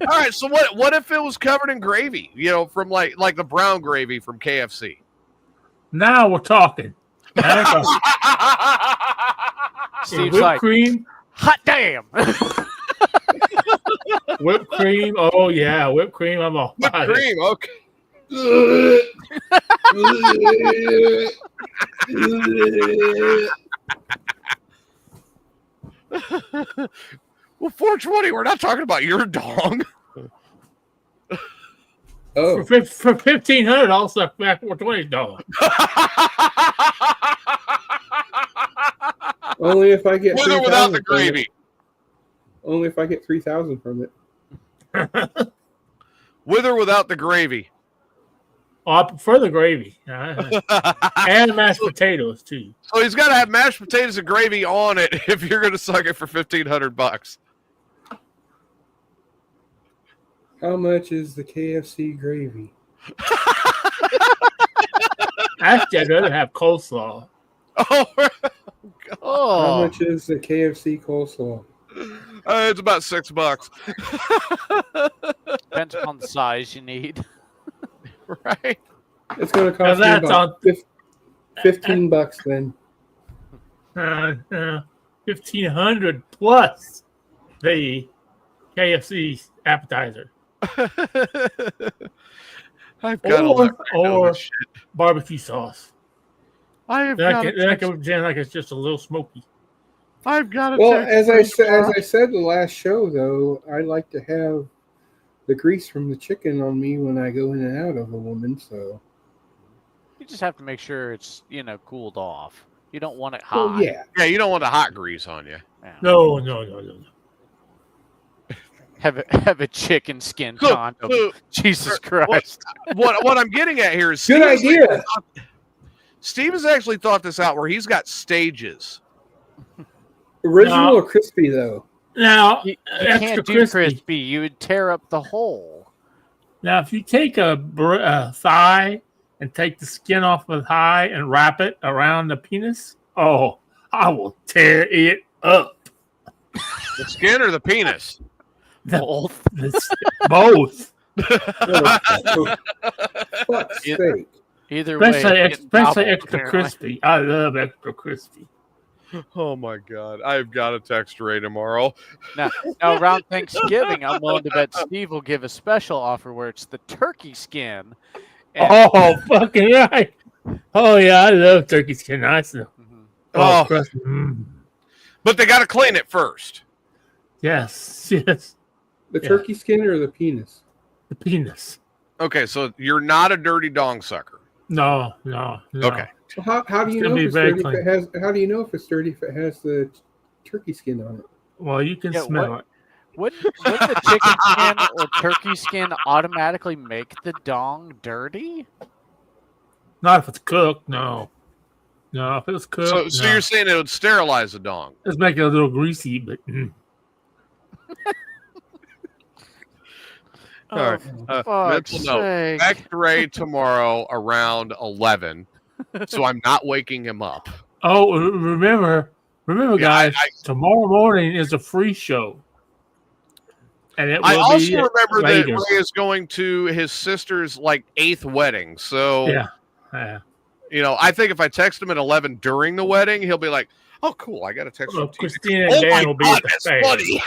all right. So what if it was covered in gravy? You know, from like the brown gravy from KFC. Now we're talking. Steve's whipped like, cream. Hot damn. Whipped cream. Oh yeah, whipped cream. I'm all whipped cream. Okay. Well, 420. We're not talking about your dong. Oh, for $1,500, I'll suck back 420's dog. Only if I get with or without the gravy. Only if I get 3,000 from it. With or without the gravy. Oh, I prefer the gravy. And mashed potatoes, too. So he's got to have mashed potatoes and gravy on it if you're going to suck it for $1,500. How much is the KFC gravy? Actually, I'd rather have coleslaw. Oh, How much is the KFC coleslaw? It's about $6. Depends on the size you need. Right? It's going to cost me about $15 then. 1,500 plus the KFC appetizer. I've got or barbecue sauce. I have then I can pretend like it's just a little smoky. I've got. Well, as I said the last show, though, I like to have the grease from the chicken on me when I go in and out of a woman. So you just have to make sure it's cooled off. You don't want it hot. Well, yeah, you don't want the hot grease on you. Yeah. No. Have a chicken skin condom. Jesus Christ! What I'm getting at here is good idea. Steve has actually thought this out, where he's got stages. Original or crispy though? Now, you extra can't do crispy. crispy. You would tear up the hole. Now, if you take a thigh and take the skin off of the thigh and wrap it around the penis, I will tear it up. The skin or the penis? Both. Both. Fuck's sake. Either way, especially extra crispy. I love extra crispy. Oh my God! I've got a text Ray tomorrow. Now around Thanksgiving, I'm willing to bet Steve will give a special offer where it's the turkey skin. Fucking right! Oh yeah, I love turkey skin. Nice. Mm-hmm. But they got to clean it first. Yes. The turkey skin or the penis? The penis. Okay, so you're not a dirty dong sucker. No. Okay. So how do you know if it's dirty if it has? How do you know if it's dirty if it has the turkey skin on it? Well, you can smell it. Wouldn't the chicken skin or turkey skin automatically make the dong dirty? Not if it's cooked. No, if it was cooked. So you're saying it would sterilize the dong? Just make it a little greasy, but. All right. Mental note. Back to Ray tomorrow around 11. So I'm not waking him up. Oh, remember, guys, tomorrow morning is a free show. And it will I also be remember later. that Ray is going to his sister's 8th wedding. So, yeah. I think if I text him at 11 during the wedding, he'll be like, oh, cool. I got a text from Christina and Dan will be at the fair. Funny.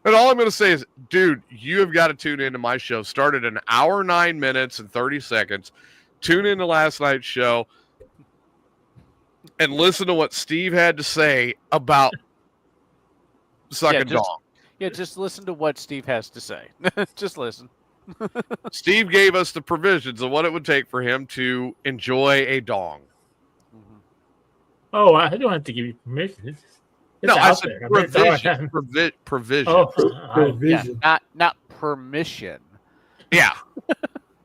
And all I'm going to say is, dude, you have got to tune into my show. Started an hour, 9 minutes, and 30 seconds. Tune into last night's show and listen to what Steve had to say about sucking dong. Yeah, just listen to what Steve has to say. Just listen. Steve gave us the provisions of what it would take for him to enjoy a dong. Oh, I don't have to give you permission. It's I out said there. provision. Provision. Oh, provision. Yeah, not permission. Yeah.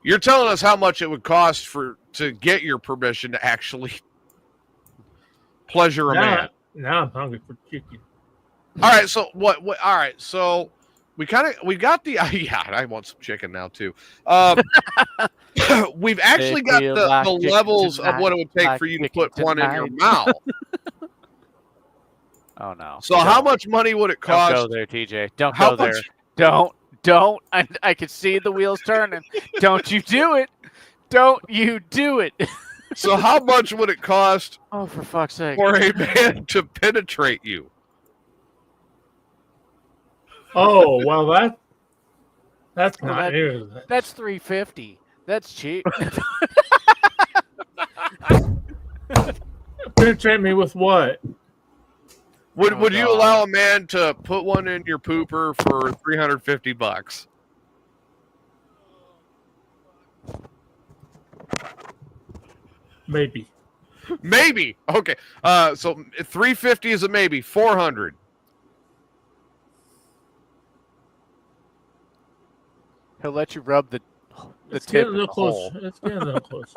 You're telling us how much it would cost to get your permission to actually pleasure a man. Now I'm hungry for chicken. All right, so what all right, so we got the I want some chicken now too. We've actually got the levels of what it would take for you to put one in your mouth. Oh no! So how much money would it cost? Don't go there, TJ. Don't go there. Don't. I can see the wheels turning. Don't you do it? Don't you do it? So how much would it cost? Oh, for fuck's sake! For a man to penetrate you? Oh well, that's not near. That's $350. That's cheap. Penetrate me with what? Would you allow a man to put one in your pooper for $350? Maybe. Okay. So $350 is a maybe. $400. He'll let you rub the It's tip getting a in little the close. hole. It's getting a little close.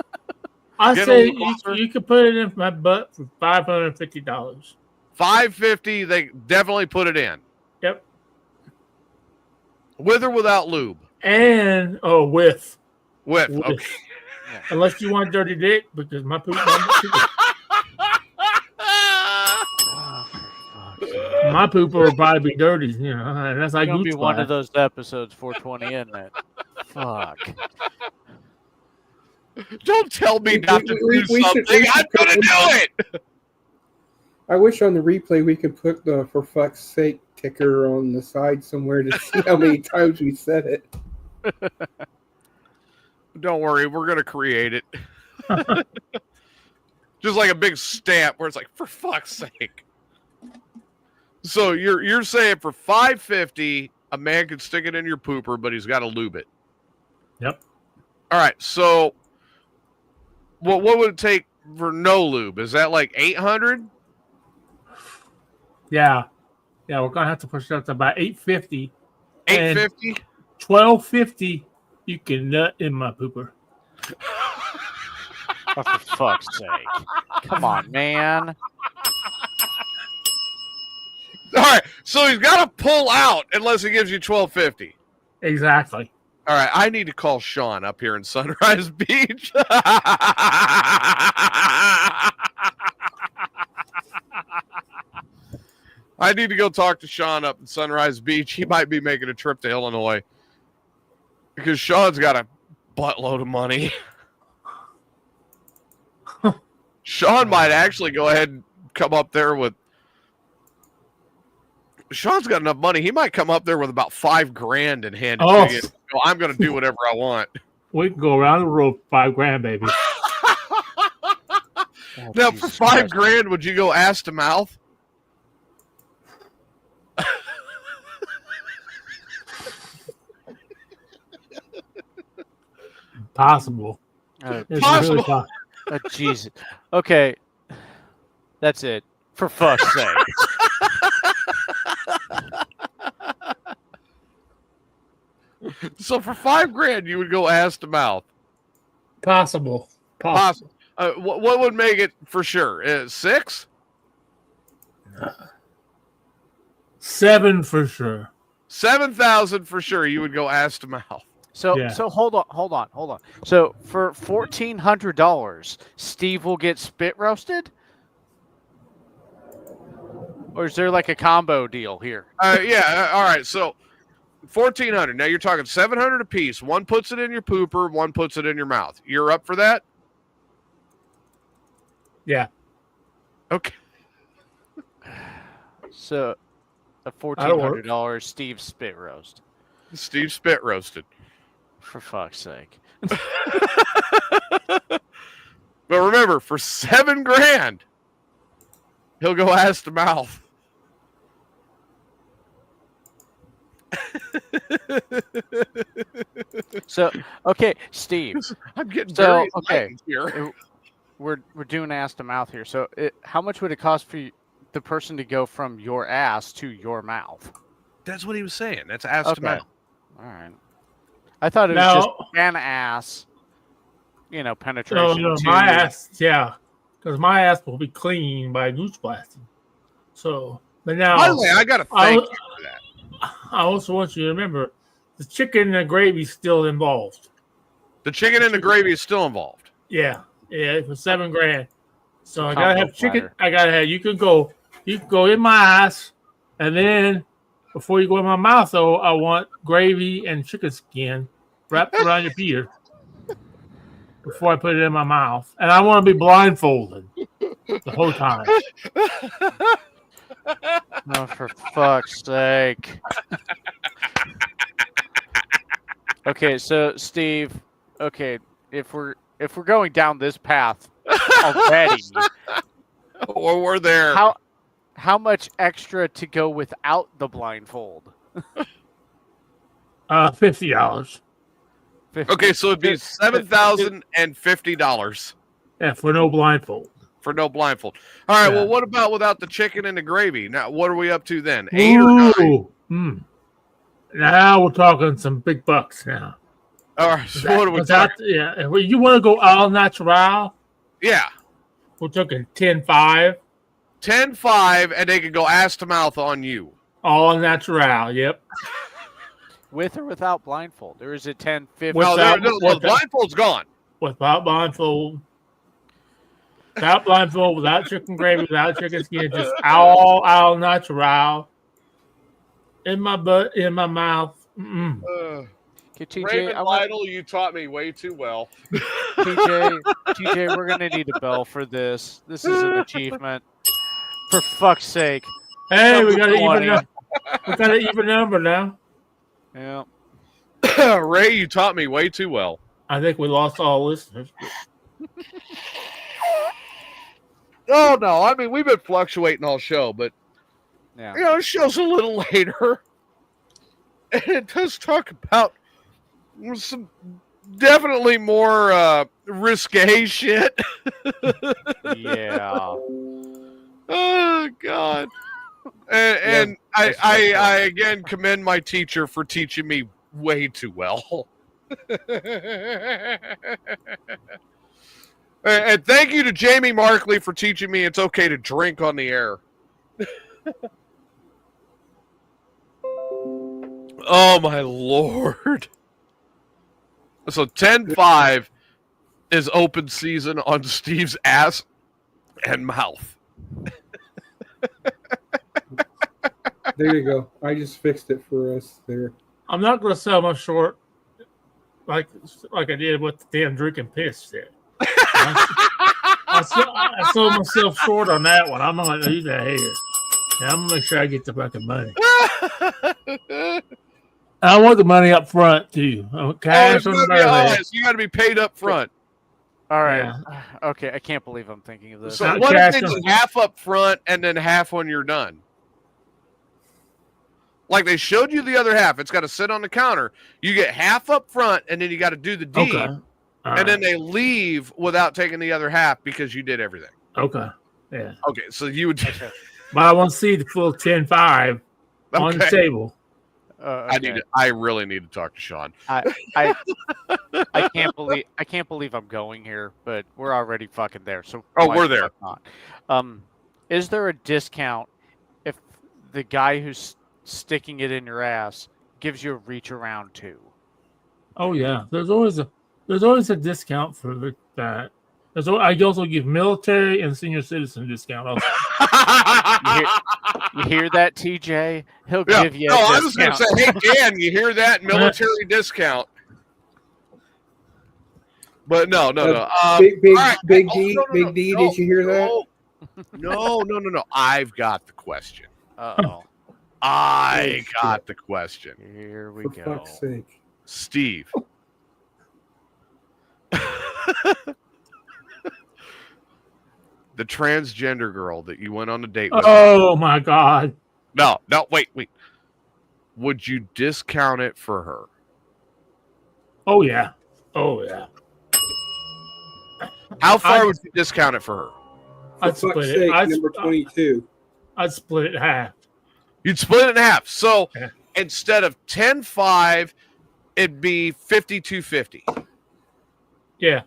I Get a say little closer. you could put it in my butt for $550. $550. They definitely put it in. Yep. With or without lube? And with. With. Okay. Unless you want dirty dick, because my poop. My poop will probably be dirty, and that's like It's gonna be one of those episodes 420, isn't it? Fuck. Don't tell me not to do something. I'm going to do it. I wish on the replay we could put the "for fuck's sake" ticker on the side somewhere to see how many times we said it. Don't worry, we're going to create it. Just like a big stamp where it's like, for fuck's sake. So you're saying for $550, a man can stick it in your pooper, but he's got to lube it. Yep. All right. So what would it take for no lube? Is that like $800? Yeah. We're gonna have to push it up to about $850. $850? $12.50. You can nut in my pooper. Oh, for fuck's sake! Come on, man. All right, so he's got to pull out unless he gives you $12.50. Exactly. All right, I need to call Sean up here in Sunrise Beach. I need to go talk to Sean up in Sunrise Beach. He might be making a trip to Illinois because Sean's got a buttload of money. Sean might actually go ahead and come up there with. Sean's got enough money. He might come up there with about $5,000 in hand. Oh. So I'm going to do whatever I want. We can go around the world for $5,000, baby. Now, for $5,000, would you go ass to mouth? Possible. It's Possible. really Oh, Jesus. Okay. That's it. For fuck's sake. So for $5,000, you would go ass to mouth. Possible. Possible. What would make it for sure? 6? 7 for sure. 7,000 for sure. You would go ass to mouth. So Yeah. so hold on. So for $1,400, Steve will get spit roasted? Or is there like a combo deal here? Yeah. All right. So $1,400. Now you're talking $700 a piece. One puts it in your pooper. One puts it in your mouth. You're up for that? Yeah. Okay. So a $1,400 Steve spit roast. Steve spit roasted. For fuck's sake. But remember, for $7,000, he'll go ass to mouth. So okay, Steve. I'm getting So, very okay. enlightened here. We're doing ass to mouth here. So how much would it cost for the person to go from your ass to your mouth? That's what he was saying. That's ass to mouth. All right. I thought it was just an ass, penetration. No, my ass, yeah. Because my ass will be clean by gooch blasting. So, but now. By the way, I got to thank you for that. I also want you to remember the chicken and gravy is still involved. The chicken and the gravy is still involved. Yeah, for $7,000. So I gotta have chicken. I gotta have. You can go in my ass, and then before you go in my mouth, though, I want gravy and chicken skin wrapped around your ear before I put it in my mouth, and I want to be blindfolded the whole time. Oh, for fuck's sake! Okay, so Steve. Okay, if we're going down this path already, Or we're there. How much extra to go without the blindfold? $50. Okay, so it'd be $7,050 Yeah, for no blindfold. for no blindfold. All right. Yeah. Well, what about without the chicken and the gravy? Now, what are we up to then? 8 or 9? Now we're talking some big bucks now. All right, so what are we talking? Yeah, well, you want to go all natural? Yeah. We're talking 10-5. 10-5, and they can go ass to mouth on you. All natural, yep. With or without blindfold? Or is it 10-50? Well, the blindfold's gone. Without blindfold. Without blindfold, without chicken gravy, without chicken skin, just all natural. In my butt, in my mouth. Okay, TJ, Raymond Lytle, you taught me way too well. TJ, we're gonna need a bell for this. This is an achievement. For fuck's sake. Hey, we got an even number now. Yeah. Ray, you taught me way too well. I think we lost all listeners. Oh no, I mean we've been fluctuating all show, but the show's a little later. And it does talk about some definitely more risque shit. Yeah. Oh God. And I again commend my teacher for teaching me way too well. And thank you to Jamie Markley for teaching me it's okay to drink on the air. Oh my Lord. So 10-5 is open season on Steve's ass and mouth. There you go. I just fixed it for us there. I'm not going to sell my short like I did with the damn drinking piss shit. I sold myself short on that one. I'm going to leave that here. Yeah, I'm going to make sure I get the fucking money. I want the money up front, too. Cash on the barrel. You got to be paid up front. All right. Yeah. Okay, I can't believe I'm thinking of this. So what if they do half up front and then half when you're done? Like they showed you the other half. It's got to sit on the counter. You get half up front, and then you got to do the deed. Okay. And then they leave without taking the other half because you did everything. Okay. Yeah. Okay, so you would. But I want to see the full 10-5 on the table. Okay. I really need to talk to Sean. I can't believe I'm going here, but we're already fucking there. So we're there. Not? Is there a discount if the guy who's sticking it in your ass gives you a reach around too? Oh yeah, there's always a discount for that. I also give military and senior citizen discount. Also. You hear that, TJ? He'll give you. I was going to say, hey Dan, you hear that military discount? But no. Big D, did you hear that? No. I've got the question. Uh-oh. I got the question. Here we go. For fuck's sake. Steve. The transgender girl that you went on a date with. Oh my God. No, wait. Would you discount it for her? Oh yeah. How far would you discount it for her? I'd split it. Number 22. I'd split it in half. You'd split it in half. So instead of 10-5, it'd be 52-50. Yeah.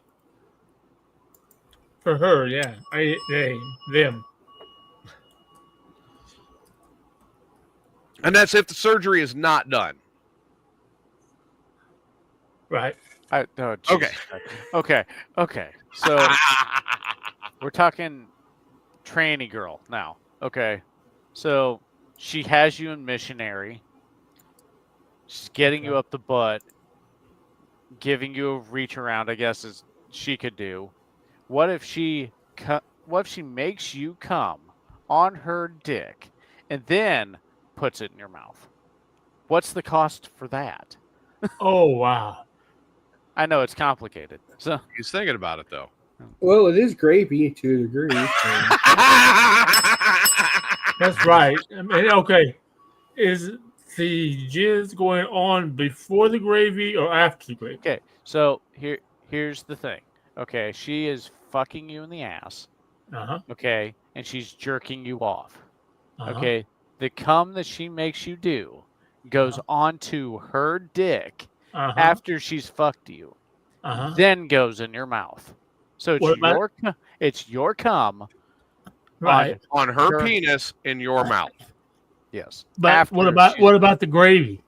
For her, yeah. Them. And that's if the surgery is not done. Right. Okay. So we're talking tranny girl now. Okay. So she has you in missionary. She's getting you up the butt, giving you a reach around, I guess, as she could do. What if she makes you come on her dick and then puts it in your mouth? What's the cost for that? Oh wow. I know it's complicated. So he's thinking about it though. Well, it is gravy to a degree. So. That's right. I mean, okay. Is the jizz going on before the gravy or after the gravy? Okay, so here's the thing. Okay, she is fucking you in the ass. Okay, and she's jerking you off. Okay, the cum that she makes you do goes onto her dick after she's fucked you, then goes in your mouth. So it's your cum right on her penis in your mouth. Yes. But what about the gravy?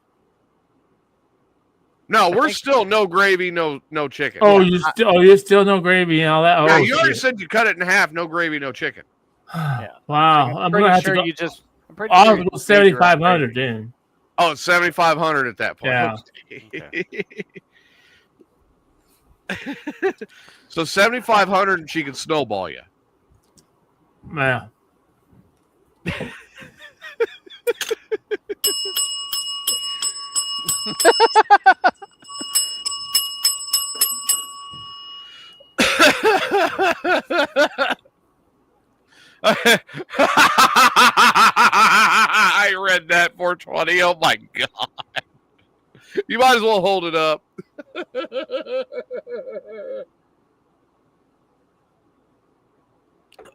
No, we're still no gravy, no chicken. Oh, you're still no gravy and all that. Yeah, you already said you cut it in half, no gravy, no chicken. Yeah. Wow, I'm gonna have to go. I'll go 7,500 then. Oh, it's 7,500 at that point. Yeah. Okay. So 7,500, and she can snowball you. Yeah. I read that 420. Oh my god! You might as well hold it up.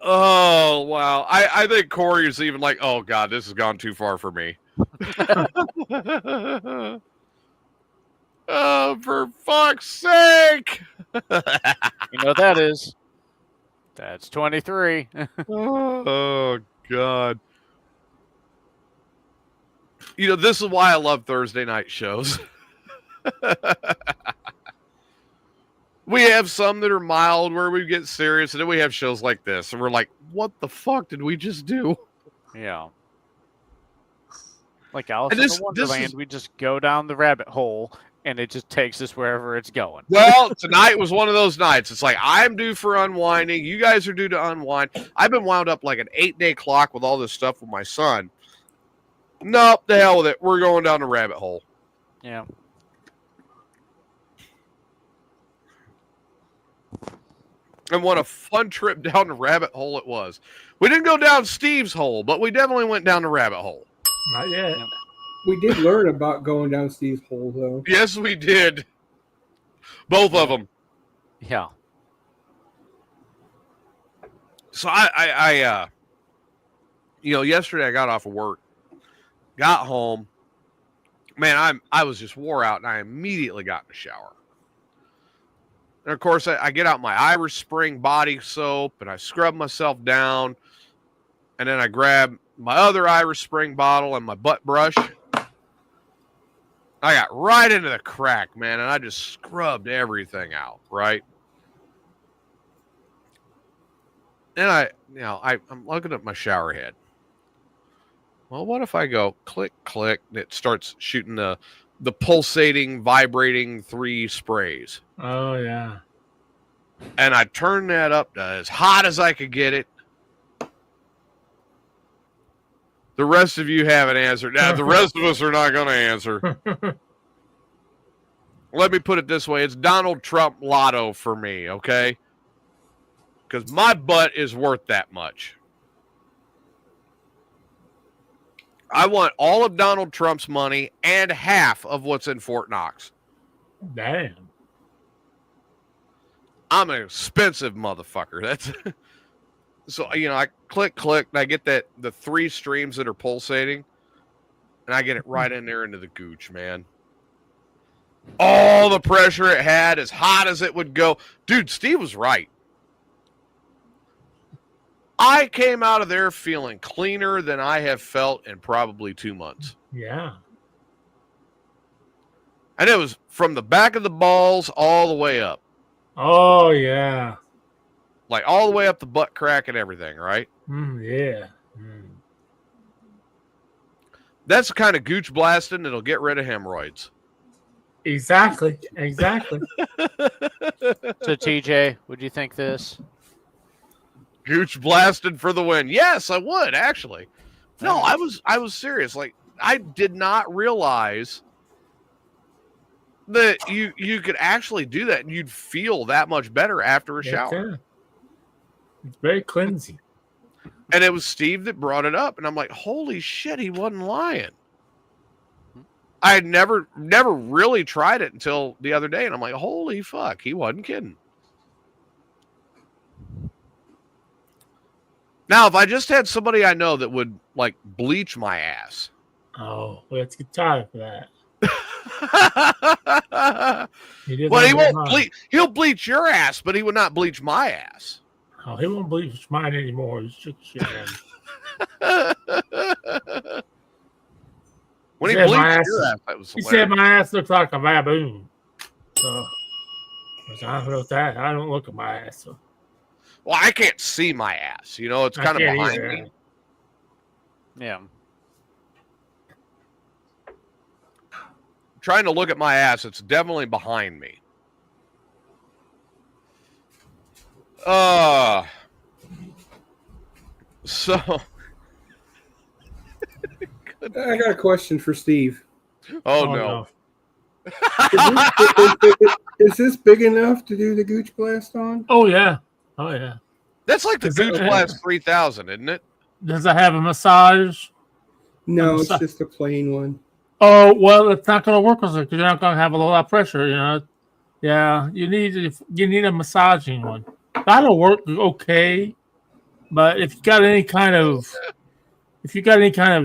Oh wow! I think Corey is even like, oh god, this has gone too far for me. Oh, for fuck's sake! You know what that is? That's 23. Oh god! You know, this is why I love Thursday night shows. We have some that are mild where we get serious, and then we have shows like this, and we're like, what the fuck did we just do? Yeah. Like Alice in Wonderland, we just go down the rabbit hole, and it just takes us wherever it's going. Well, tonight was one of those nights. It's like, I'm due for unwinding. You guys are due to unwind. I've been wound up like an 8-day clock with all this stuff with my son. Nope, the hell with it. We're going down the rabbit hole. Yeah. And what a fun trip down the rabbit hole it was. We didn't go down Steve's hole, but we definitely went down the rabbit hole. Not yet. We did learn about going down Steve's hole, though. Yes, we did. Both of them. Yeah. So yesterday I got off of work, got home. Man, I was just wore out, and I immediately got in the shower. And of course, I get out my Irish Spring body soap and I scrub myself down. And then I grab my other Irish Spring bottle and my butt brush. I got right into the crack, man, and I just scrubbed everything out, right? And I'm looking at my shower head. Well, what if I go click, click, and it starts shooting the pulsating, vibrating 3 sprays. Oh, yeah. And I turned that up to as hot as I could get it. The rest of you haven't answered. Now, the rest of us are not going to answer. Let me put it this way. It's Donald Trump lotto for me, okay? Because my butt is worth that much. I want all of Donald Trump's money and half of what's in Fort Knox. Damn. I'm an expensive motherfucker. That's so, I click, and I get the 3 streams that are pulsating, and I get it right in there into the gooch, man. All the pressure it had, as hot as it would go. Dude, Steve was right. I came out of there feeling cleaner than I have felt in probably 2 months. Yeah. And it was from the back of the balls all the way up. Oh, yeah. Like all the way up the butt crack and everything, right? Yeah. That's the kind of gooch blasting that'll get rid of hemorrhoids. Exactly. So, TJ, would you think this? Gooch blasted for the win. Yes, I would, actually. No, I was serious. Like, I did not realize that you could actually do that and you'd feel that much better after a shower. It's very cleansing. And it was Steve that brought it up, and I'm like, holy shit, he wasn't lying. I had never really tried it until the other day, and I'm like, holy fuck, he wasn't kidding. Now, if I just had somebody I know that would, like, bleach my ass, Oh, we have to get tired for that. Well, he won't bleach. He'll bleach your ass, but he would not bleach my ass. Oh, he won't bleach mine anymore. He's shook shit in. When he bleached your ass, that was hilarious. He said my ass looks like a baboon. So I don't know that. I don't look at my ass. So. Well, I can't see my ass. You know, it's kind of behind me. Yeah. Trying to look at my ass, it's definitely behind me. So I got a question for Steve. Oh no. Is this big enough to do the Gooch Blast on? Oh yeah. Oh yeah. That's like the Gooch Blast 3000, isn't it? Does it have a massage? No, it's just a plain one. Oh well, it's not going to work with it because you're not going to have a lot of pressure. You know. Yeah, you need a massaging one. That'll work okay, but if you got any kind of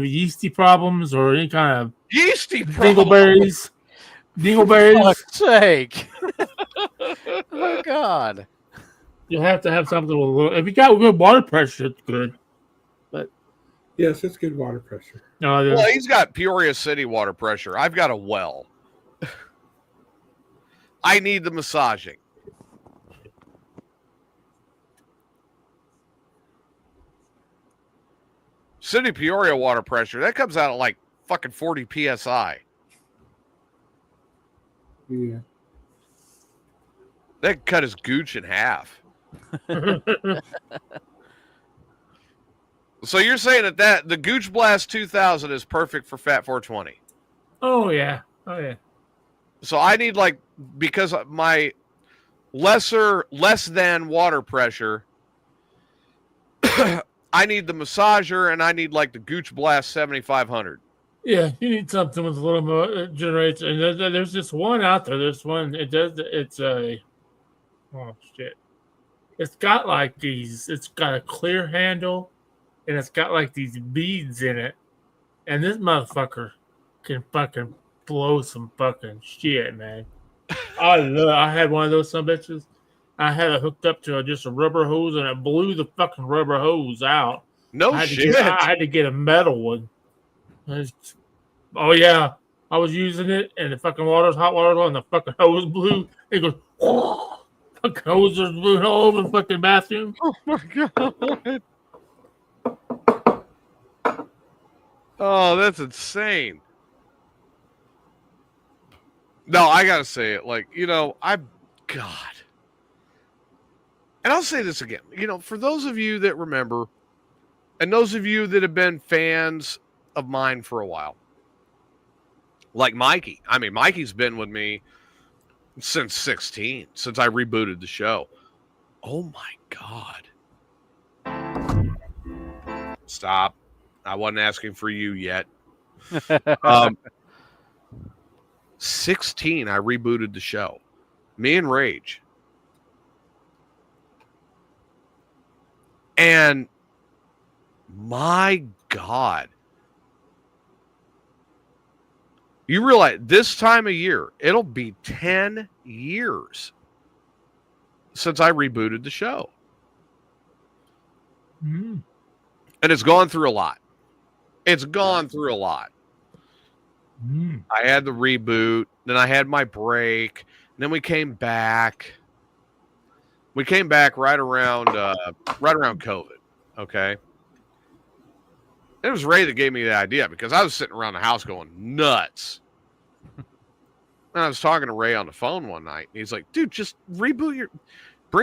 yeasty problems or any kind of yeasty dingleberries, for fuck's sake. Oh God. You have to have something with a little. If you got good water pressure, it's good. But yes, it's good water pressure. No, well, he's got Peoria City water pressure. I've got a well. I need the massaging. City Peoria water pressure, that comes out at like fucking 40 PSI. Yeah. That cut his gooch in half. So you're saying that the Gooch Blast 2000 is perfect for Fat 420? Oh yeah. Oh yeah. So I need because my less than water pressure, I need the massager and I need the Gooch Blast 7500. Yeah, you need something with a little more generator. And there's this one out there. There's one. It's a. Oh shit! It's got It's got a clear handle, and it's got these beads in it. And this motherfucker can fucking blow some fucking shit, man. I had one of those some bitches. I had it hooked up to just a rubber hose, and it blew the fucking rubber hose out. Shit! I had to get a metal one. Oh yeah, I was using it, and the fucking hot water, and the fucking hose blew. It goes, oh, fucking hose was blew all over the fucking bathroom. Oh my God! Oh, that's insane. No, I gotta say it. God. And I'll say this again. For those of you that remember, and those of you that have been fans of mine for a while, like Mikey. I mean, Mikey's been with me since 16, since I rebooted the show. Oh my God. Stop. I wasn't asking for you yet. 16, I rebooted the show. Me and Rage. And my God. You realize this time of year, it'll be 10 years since I rebooted the show. Mm. And it's gone through a lot. It's gone through a lot. Mm. I had the reboot, then I had my break, and then we came back. We came back right around COVID, okay? It was Ray that gave me the idea because I was sitting around the house going nuts. And I was talking to Ray on the phone one night, and he's like, dude, just bring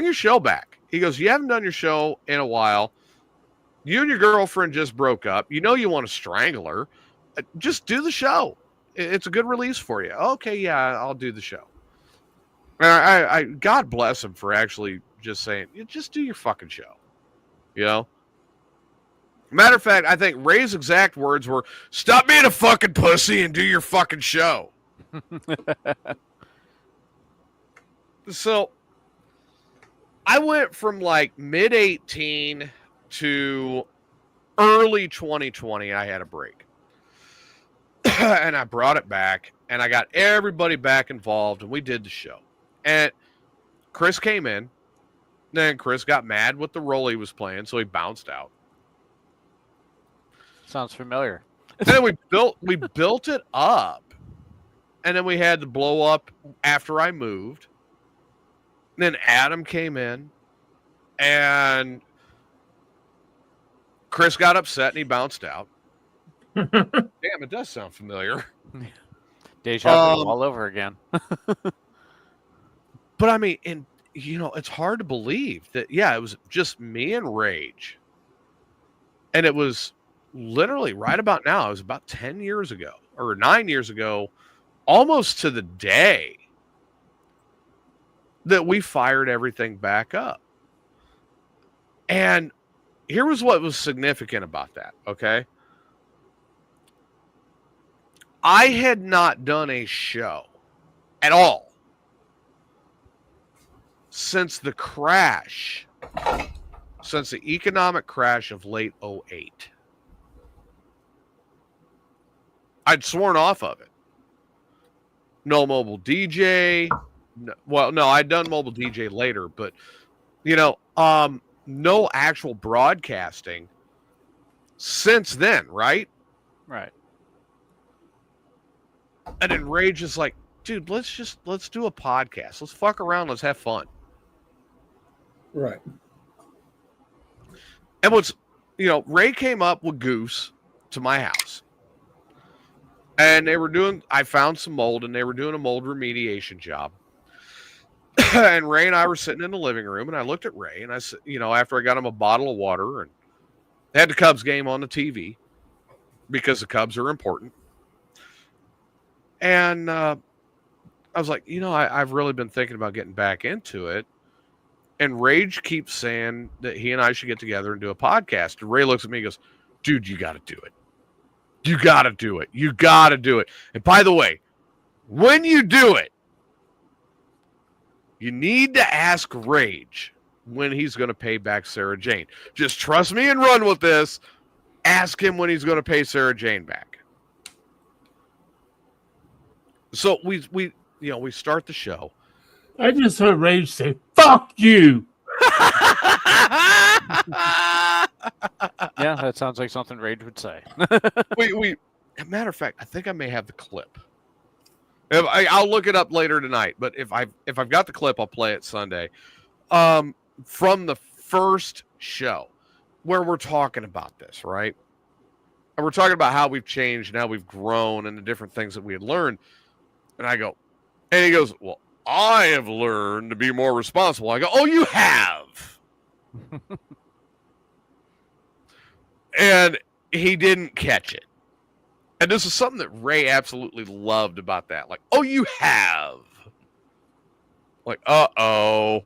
your show back. He goes, you haven't done your show in a while. You and your girlfriend just broke up. You know you want to strangle her. Just do the show. It's a good release for you. Okay, yeah, I'll do the show. And I God bless him for actually just saying, just do your fucking show. Matter of fact, I think Ray's exact words were, stop being a fucking pussy and do your fucking show. So I went from mid 18 to early 2020. I had a break. And I brought it back, and I got everybody back involved, and we did the show. And Chris came in. Then Chris got mad with the role he was playing, so he bounced out. Sounds familiar. And then we built it up, and then we had to blow up after I moved. And then Adam came in, and Chris got upset, and he bounced out. Damn, it does sound familiar. Deja vu all over again. But I mean, it's hard to believe that, it was just me and Rage. And it was literally right about now. It was about 10 years ago or 9 years ago, almost to the day, that we fired everything back up. And here was what was significant about that, okay? I had not done a show at all since the economic crash of late 2008. I'd sworn off of it. No mobile DJ. No, I'd done mobile DJ later, but no actual broadcasting since then, right? Right. And then Rage is like, dude, let's do a podcast. Let's fuck around. Let's have fun. Right. And Ray came up with Goose to my house. And I found some mold, and they were doing a mold remediation job. And Ray and I were sitting in the living room, and I looked at Ray, and I said, after I got him a bottle of water, and they had the Cubs game on the TV because the Cubs are important. And I was like, I've really been thinking about getting back into it. And Rage keeps saying that he and I should get together and do a podcast. And Ray looks at me and goes, dude, you got to do it. You got to do it. You got to do it. And by the way, when you do it, you need to ask Rage when he's going to pay back Sarah Jane. Just trust me and run with this. Ask him when he's going to pay Sarah Jane back. So we start the show. I just heard Rage say, "Fuck you." Yeah, that sounds like something Rage would say. As a matter of fact, I think I may have the clip. I'll look it up later tonight. But if I've got the clip, I'll play it Sunday. From the first show, where we're talking about this, right? And we're talking about how we've changed and how we've grown and the different things that we had learned. And I go, and he goes, well, I have learned to be more responsible. I go, oh, you have. And he didn't catch it. And this is something that Ray absolutely loved about that. Like, oh, you have. Like, uh-oh.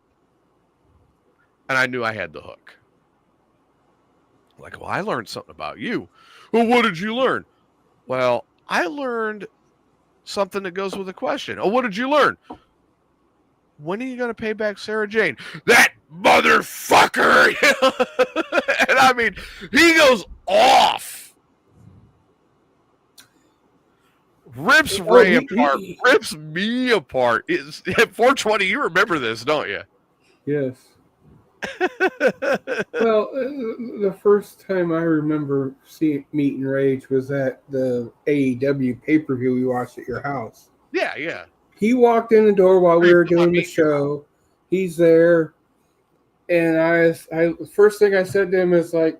And I knew I had the hook. Like, well, I learned something about you. Well, what did you learn? Well, I learned something that goes with the question. Oh, what did you learn? When are you going to pay back Sarah Jane? That motherfucker! And I mean, he goes off. Rips Ray apart. Rips me apart. It's, at 420, you remember this, don't you? Yes. Well, the first time I remember meeting Rage was at the AEW pay-per-view we watched at your house. Yeah, yeah. He walked in the door while we were doing the show. He's there. And I first thing I said to him is like,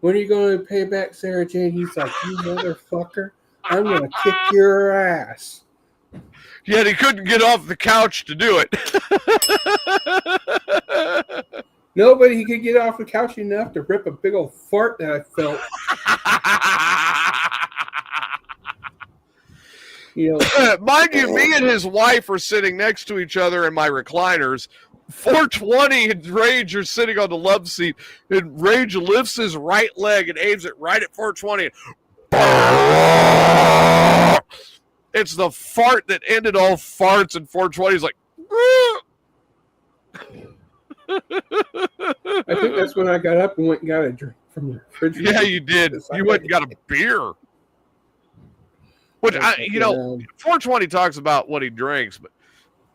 when are you going to pay back Sarah Jane? He's like, you motherfucker, I'm going to kick your ass. Yet he couldn't get off the couch to do it. Nobody he could get off the couch enough to rip a big old fart that I felt. Mind you, me and his wife are sitting next to each other in my recliners. 420 and Rage are sitting on the love seat, and Rage lifts his right leg and aims it right at 420. It's the fart that ended all farts, and 420 is like, I think that's when I got up and went and got a drink from the refrigerator. yeah, you did. You went and got a beer. Which 420 talks about what he drinks, but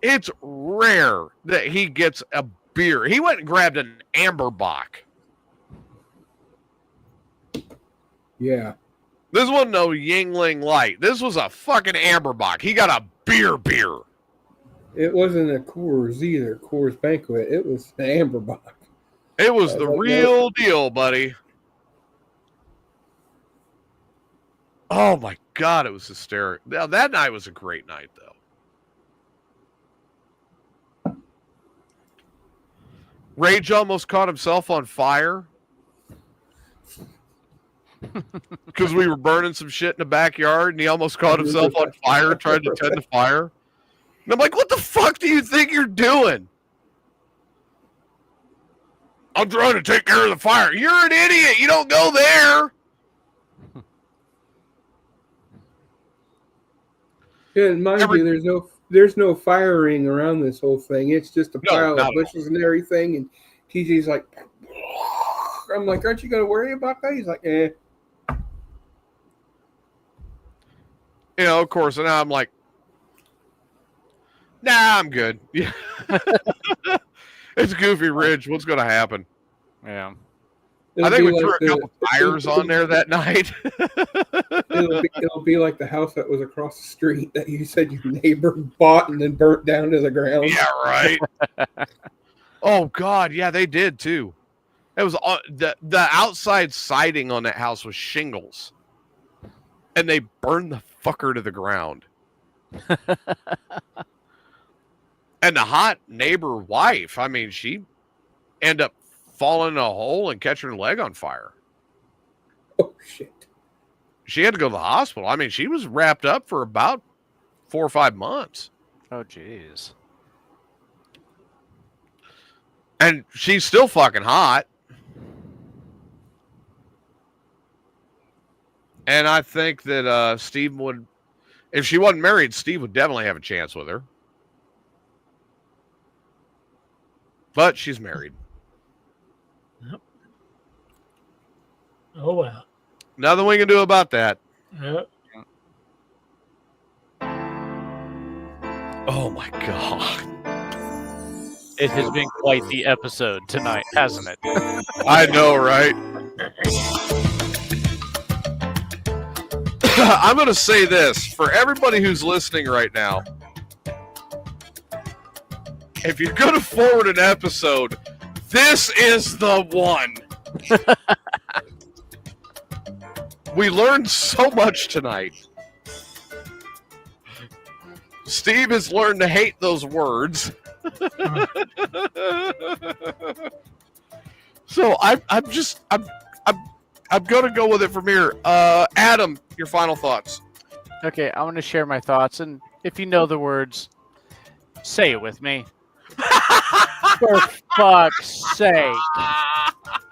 it's rare that he gets a beer. He went and grabbed an Amberbock. Yeah. This wasn't no Yingling Light. This was a fucking Amberbock. He got a beer. It wasn't a Coors either, Coors Banquet. It was the Amberbock. It was the real deal, buddy. Oh, my God, it was hysterical. Now, that night was a great night, though. Rage almost caught himself on fire because we were burning some shit in the backyard, and he almost caught himself on fire trying to tend the fire. And I'm like, what the fuck do you think you're doing? I'm trying to take care of the fire. You're an idiot. You don't go there. Yeah, and mind you, there's no firing around this whole thing. It's just a pile of bushes and everything. And TJ's like, I'm like, aren't you going to worry about that? He's like, eh. You know, of course, and now I'm like, nah, I'm good. Yeah. It's Goofy Ridge. What's going to happen? Yeah. I think we threw a couple tires on there that night. It'll be like the house that was across the street that you said your neighbor bought and then burnt down to the ground. Yeah, right. Oh, God. Yeah, they did, too. It was the outside siding on that house was shingles. And they burned the fucker to the ground. And the hot neighbor wife, I mean, she ended up falling in a hole and catching her leg on fire. Oh, shit. She had to go to the hospital. I mean, she was wrapped up for about 4 or 5 months. Oh, jeez. And she's still fucking hot. And I think that Steve would, if she wasn't married, Steve would definitely have a chance with her. But she's married. Yep. Oh, well. Nothing we can do about that. Yep. Oh, my God. It has been quite the episode tonight, hasn't it? I know, right? I'm going to say this for everybody who's listening right now. If you're going to forward an episode, this is the one. We learned so much tonight. Steve has learned to hate those words. So I'm going to go with it from here. Adam, your final thoughts. Okay, I want to share my thoughts, and if you know the words, say it with me. For fuck's sake.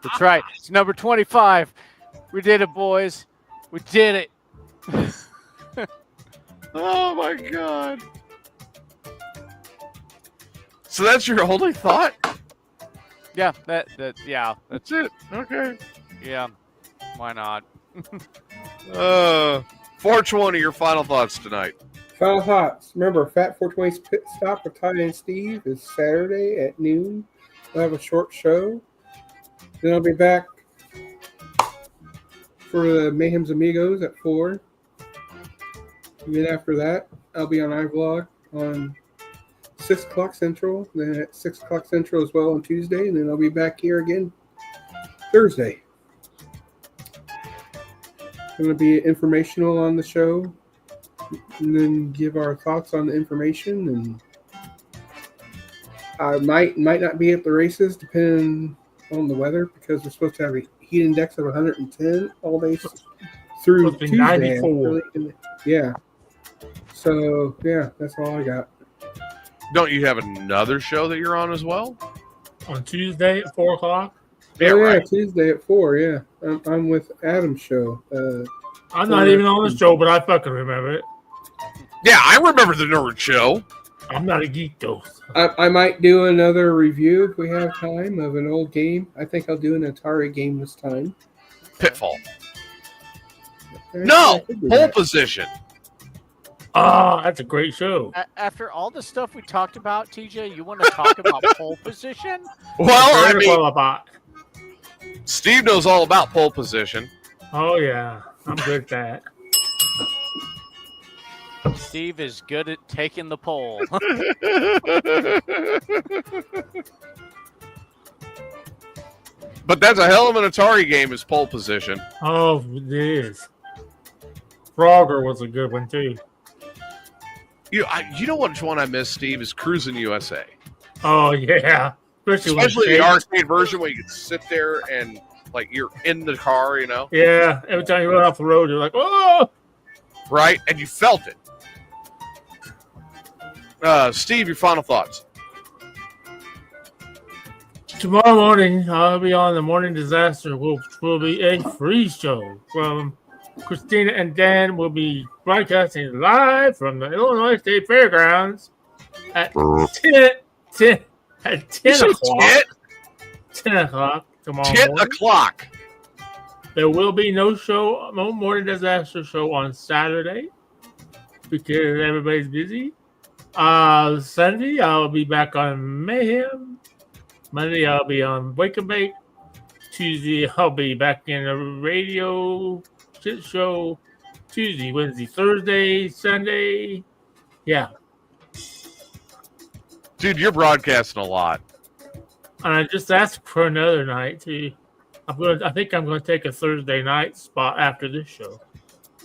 That's right. It's number 25. We did it, boys. We did it. Oh, my God. So that's your only thought? Yeah, that's it. Okay. Yeah. Why not? 420, your final thoughts tonight. Final thoughts. Remember, Fat 420's Pit Stop with Ty and Steve is Saturday at noon. We'll have a short show. Then I'll be back for the Mayhem's Amigos at 4. And then after that, I'll be on iVlog on 6 o'clock Central. Then at 6 o'clock Central as well on Tuesday. And then I'll be back here again Thursday. Going to be informational on the show. And then give our thoughts on the information, and I might not be at the races depending on the weather because we're supposed to have a heat index of 110 all day through Tuesday. 94. Yeah. So yeah, that's all I got. Don't you have another show that you're on as well? On Tuesday at 4 o'clock? Yeah, right. Tuesday at 4, yeah. I'm with Adam's show. I'm not even on the show, but I fucking remember it. Yeah, I remember the Nerd Show. I'm not a geek, though. I might do another review if we have time of an old game. I think I'll do an Atari game this time. Pitfall. No! Pole position. Oh, that's a great show. After all the stuff we talked about, TJ, you want to talk about pole position? Well, I Very mean, about. Steve knows all about pole position. Oh yeah, I'm good at that. Steve is good at taking the pole. But that's a hell of an Atari game, is pole position. Oh, it is. Frogger was a good one too. You know which one I miss, Steve, is Cruising USA. Oh yeah, Especially the arcade version where you can sit there and like you're in the car, you know? Yeah, every time you run off the road, you're like, oh! Right? And you felt it. Steve, your final thoughts. Tomorrow morning, I'll be on the Morning Disaster, which will be a free show from Christina and Dan. Will be broadcasting live from the Illinois State Fairgrounds at 10 o'clock. 10 o'clock tomorrow 10 morning. o'clock. There will be no Morning Disaster show on Saturday because everybody's busy. Sunday, I'll be back on Mayhem. Monday, I'll be on Wake and Bake. Tuesday, I'll be back in a radio shit show. Tuesday, Wednesday, Thursday, Sunday. Yeah. Dude, you're broadcasting a lot. And I just asked for another night too. I think I'm going to take a Thursday night spot after this show.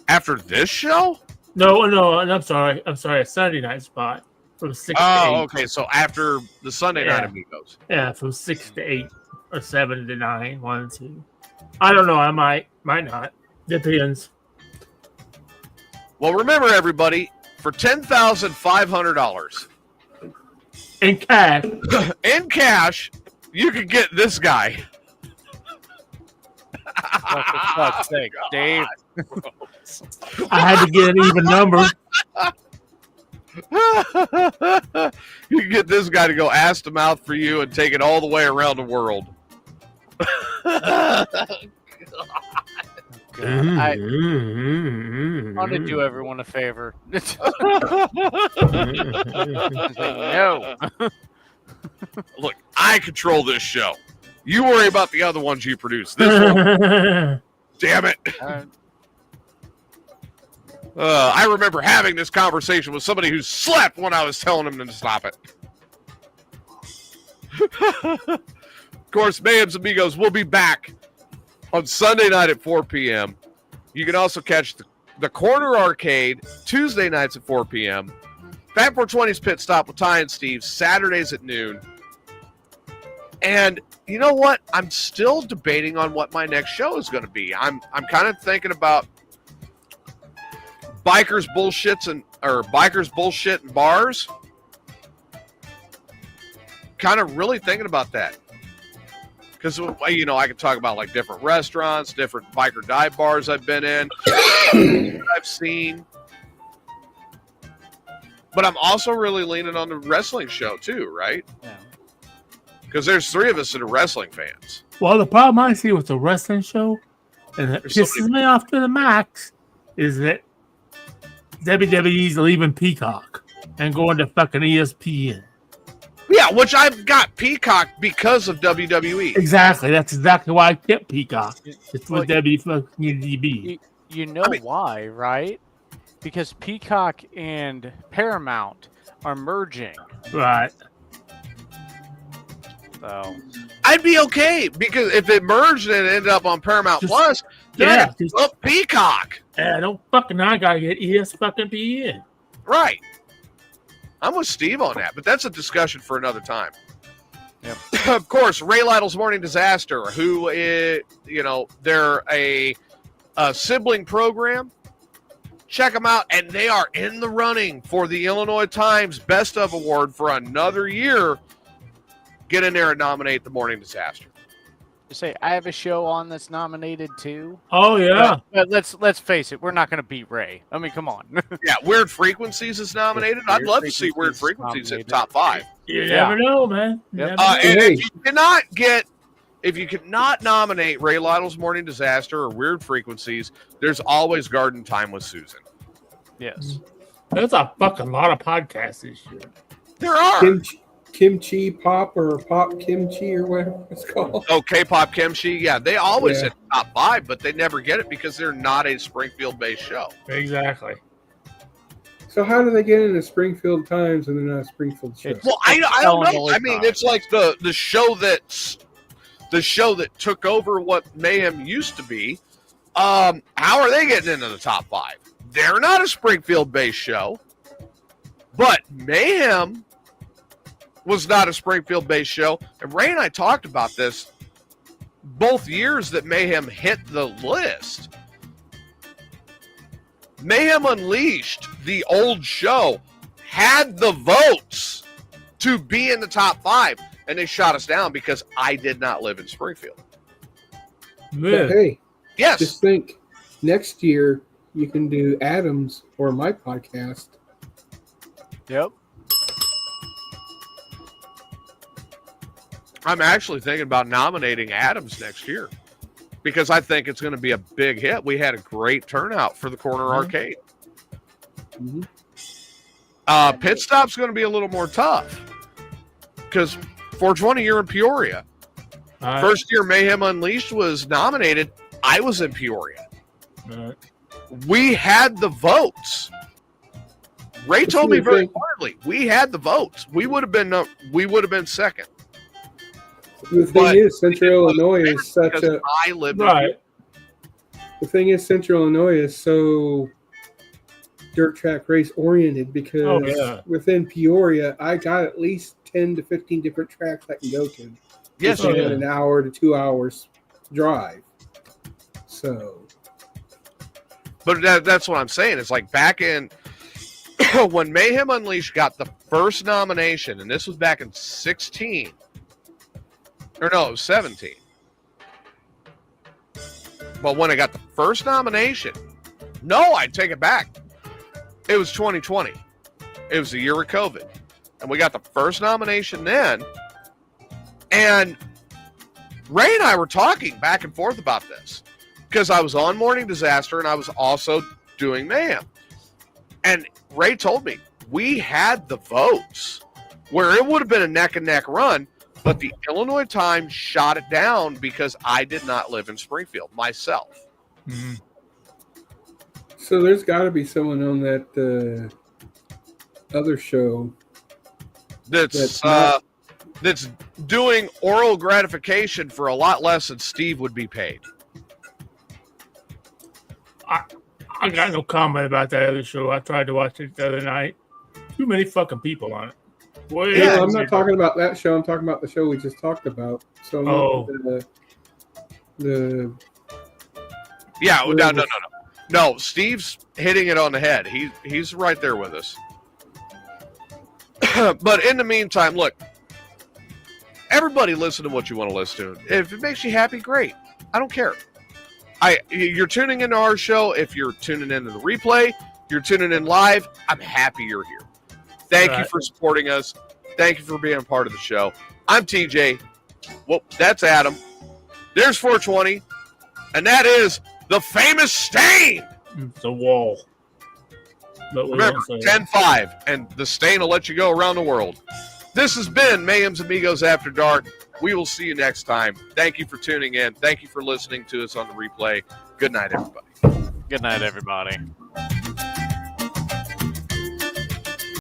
After this show? No, I'm sorry. A Sunday night spot from 6 to 8. Oh, okay. So after the Sunday night Amigos. Yeah, from 6 to 8 or 7 to 9, 1, 2. I don't know. I might not. Depends. Well, remember, everybody, for $10,500 in cash, you can get this guy. For fuck's sake, Dave. I had to get an even number. You can get this guy to go ass to mouth for you and take it all the way around the world. God. I want to do everyone a favor. No. Look, I control this show. You worry about the other ones you produce. This one, damn it. I remember having this conversation with somebody who slept when I was telling him to stop it. Of course, Mayhem's Amigos will be back on Sunday night at 4 p.m. You can also catch the Corner Arcade Tuesday nights at 4 p.m. Fat 420's Pit Stop with Ty and Steve Saturdays at noon. And you know what? I'm still debating on what my next show is going to be. I'm kind of thinking about bikers bullshit and bars. Kind of really thinking about that. Because, you know, I can talk about like different restaurants, different biker dive bars I've been in, I've seen. But I'm also really leaning on the wrestling show too, right? Yeah. Because there's 3 of us that are wrestling fans. Well, the problem I see with the wrestling show, and it pisses me off to the max, is that WWE's leaving Peacock and going to fucking ESPN. Yeah, which I've got Peacock because of WWE. Exactly. That's exactly why I kept Peacock. It's with WWEDB. You know why, right? Because Peacock and Paramount are merging. Right. So I'd be okay because if it merged and it ended up on Paramount Plus, then it's up Peacock. Yeah, I gotta get ESPN. Right. I'm with Steve on that, but that's a discussion for another time. Yep. Of course, Ray Lytle's Morning Disaster, who is, you know, they're a sibling program. Check them out, and they are in the running for the Illinois Times Best of Award for another year. Get in there and nominate the Morning Disaster. you say I have a show on that's nominated too. Oh yeah. But let's face it, we're not going to beat Ray. I mean, come on. Yeah, Weird Frequencies is nominated. I'd love to see Weird Frequencies in top 5. You never know, man. Yep. And if you cannot nominate Ray Lytle's Morning Disaster or Weird Frequencies, there's always Garden Time with Susan. Yes. There's a fucking lot of podcasts this year. There are. Kimchi Pop or Pop Kimchi or whatever it's called. Oh, K-pop kimchi. Yeah, they always hit the top 5, but they never get it because they're not a Springfield-based show. Exactly. So how do they get into Springfield Times and they're not a Springfield show? Well, I don't know. I mean, it's like the show that took over what Mayhem used to be. How are they getting into the top 5? They're not a Springfield-based show, but Mayhem was not a Springfield-based show. And Ray and I talked about this both years that Mayhem hit the list. Mayhem Unleashed, the old show, had the votes to be in the top 5, and they shot us down because I did not live in Springfield. But hey, yes. Just think, next year you can do Adam's or my podcast. Yep. I'm actually thinking about nominating Adams next year because I think it's going to be a big hit. We had a great turnout for the Corner Arcade. Mm-hmm. Pit Stop's going to be a little more tough because 420 you're in Peoria. First year Mayhem Unleashed was nominated, I was in Peoria. We had the votes. Ray told me very clearly, we had the votes. We would have been second. The thing is, Central Illinois is such a. I live right. The thing is, Central Illinois is so dirt track race oriented because within Peoria, I got at least 10 to 15 different tracks I can go to. Yes, within an hour to 2 hours drive. So, but that's what I'm saying. It's like back in when Mayhem Unleashed got the first nomination, and this was back in 16. Or no, it was 17. But when I got the first nomination, no, I take it back. It was 2020. It was the year of COVID. And we got the first nomination then. And Ray and I were talking back and forth about this. Because I was on Morning Disaster and I was also doing Mayhem. And Ray told me, we had the votes where it would have been a neck and neck run. But the Illinois Times shot it down because I did not live in Springfield myself. Mm-hmm. So there's got to be someone on that other show that's doing oral gratification for a lot less than Steve would be paid. I got no comment about that other show. I tried to watch it the other night. Too many fucking people on it. Yeah, I'm not talking about that show. I'm talking about the show we just talked about. So No, Steve's hitting it on the head. He's right there with us. But in the meantime, look, everybody listen to what you want to listen to. If it makes you happy, great. I don't care. You're tuning into our show. If you're tuning into the replay, you're tuning in live, I'm happy you're here. Thank you for supporting us. Thank you for being a part of the show. I'm TJ. Well, that's Adam. There's 420. And that is the famous stain. It's a wall. Remember, 10-5, and the stain will let you go around the world. This has been Mayhem's Amigos After Dark. We will see you next time. Thank you for tuning in. Thank you for listening to us on the replay. Good night, everybody. Good night, everybody.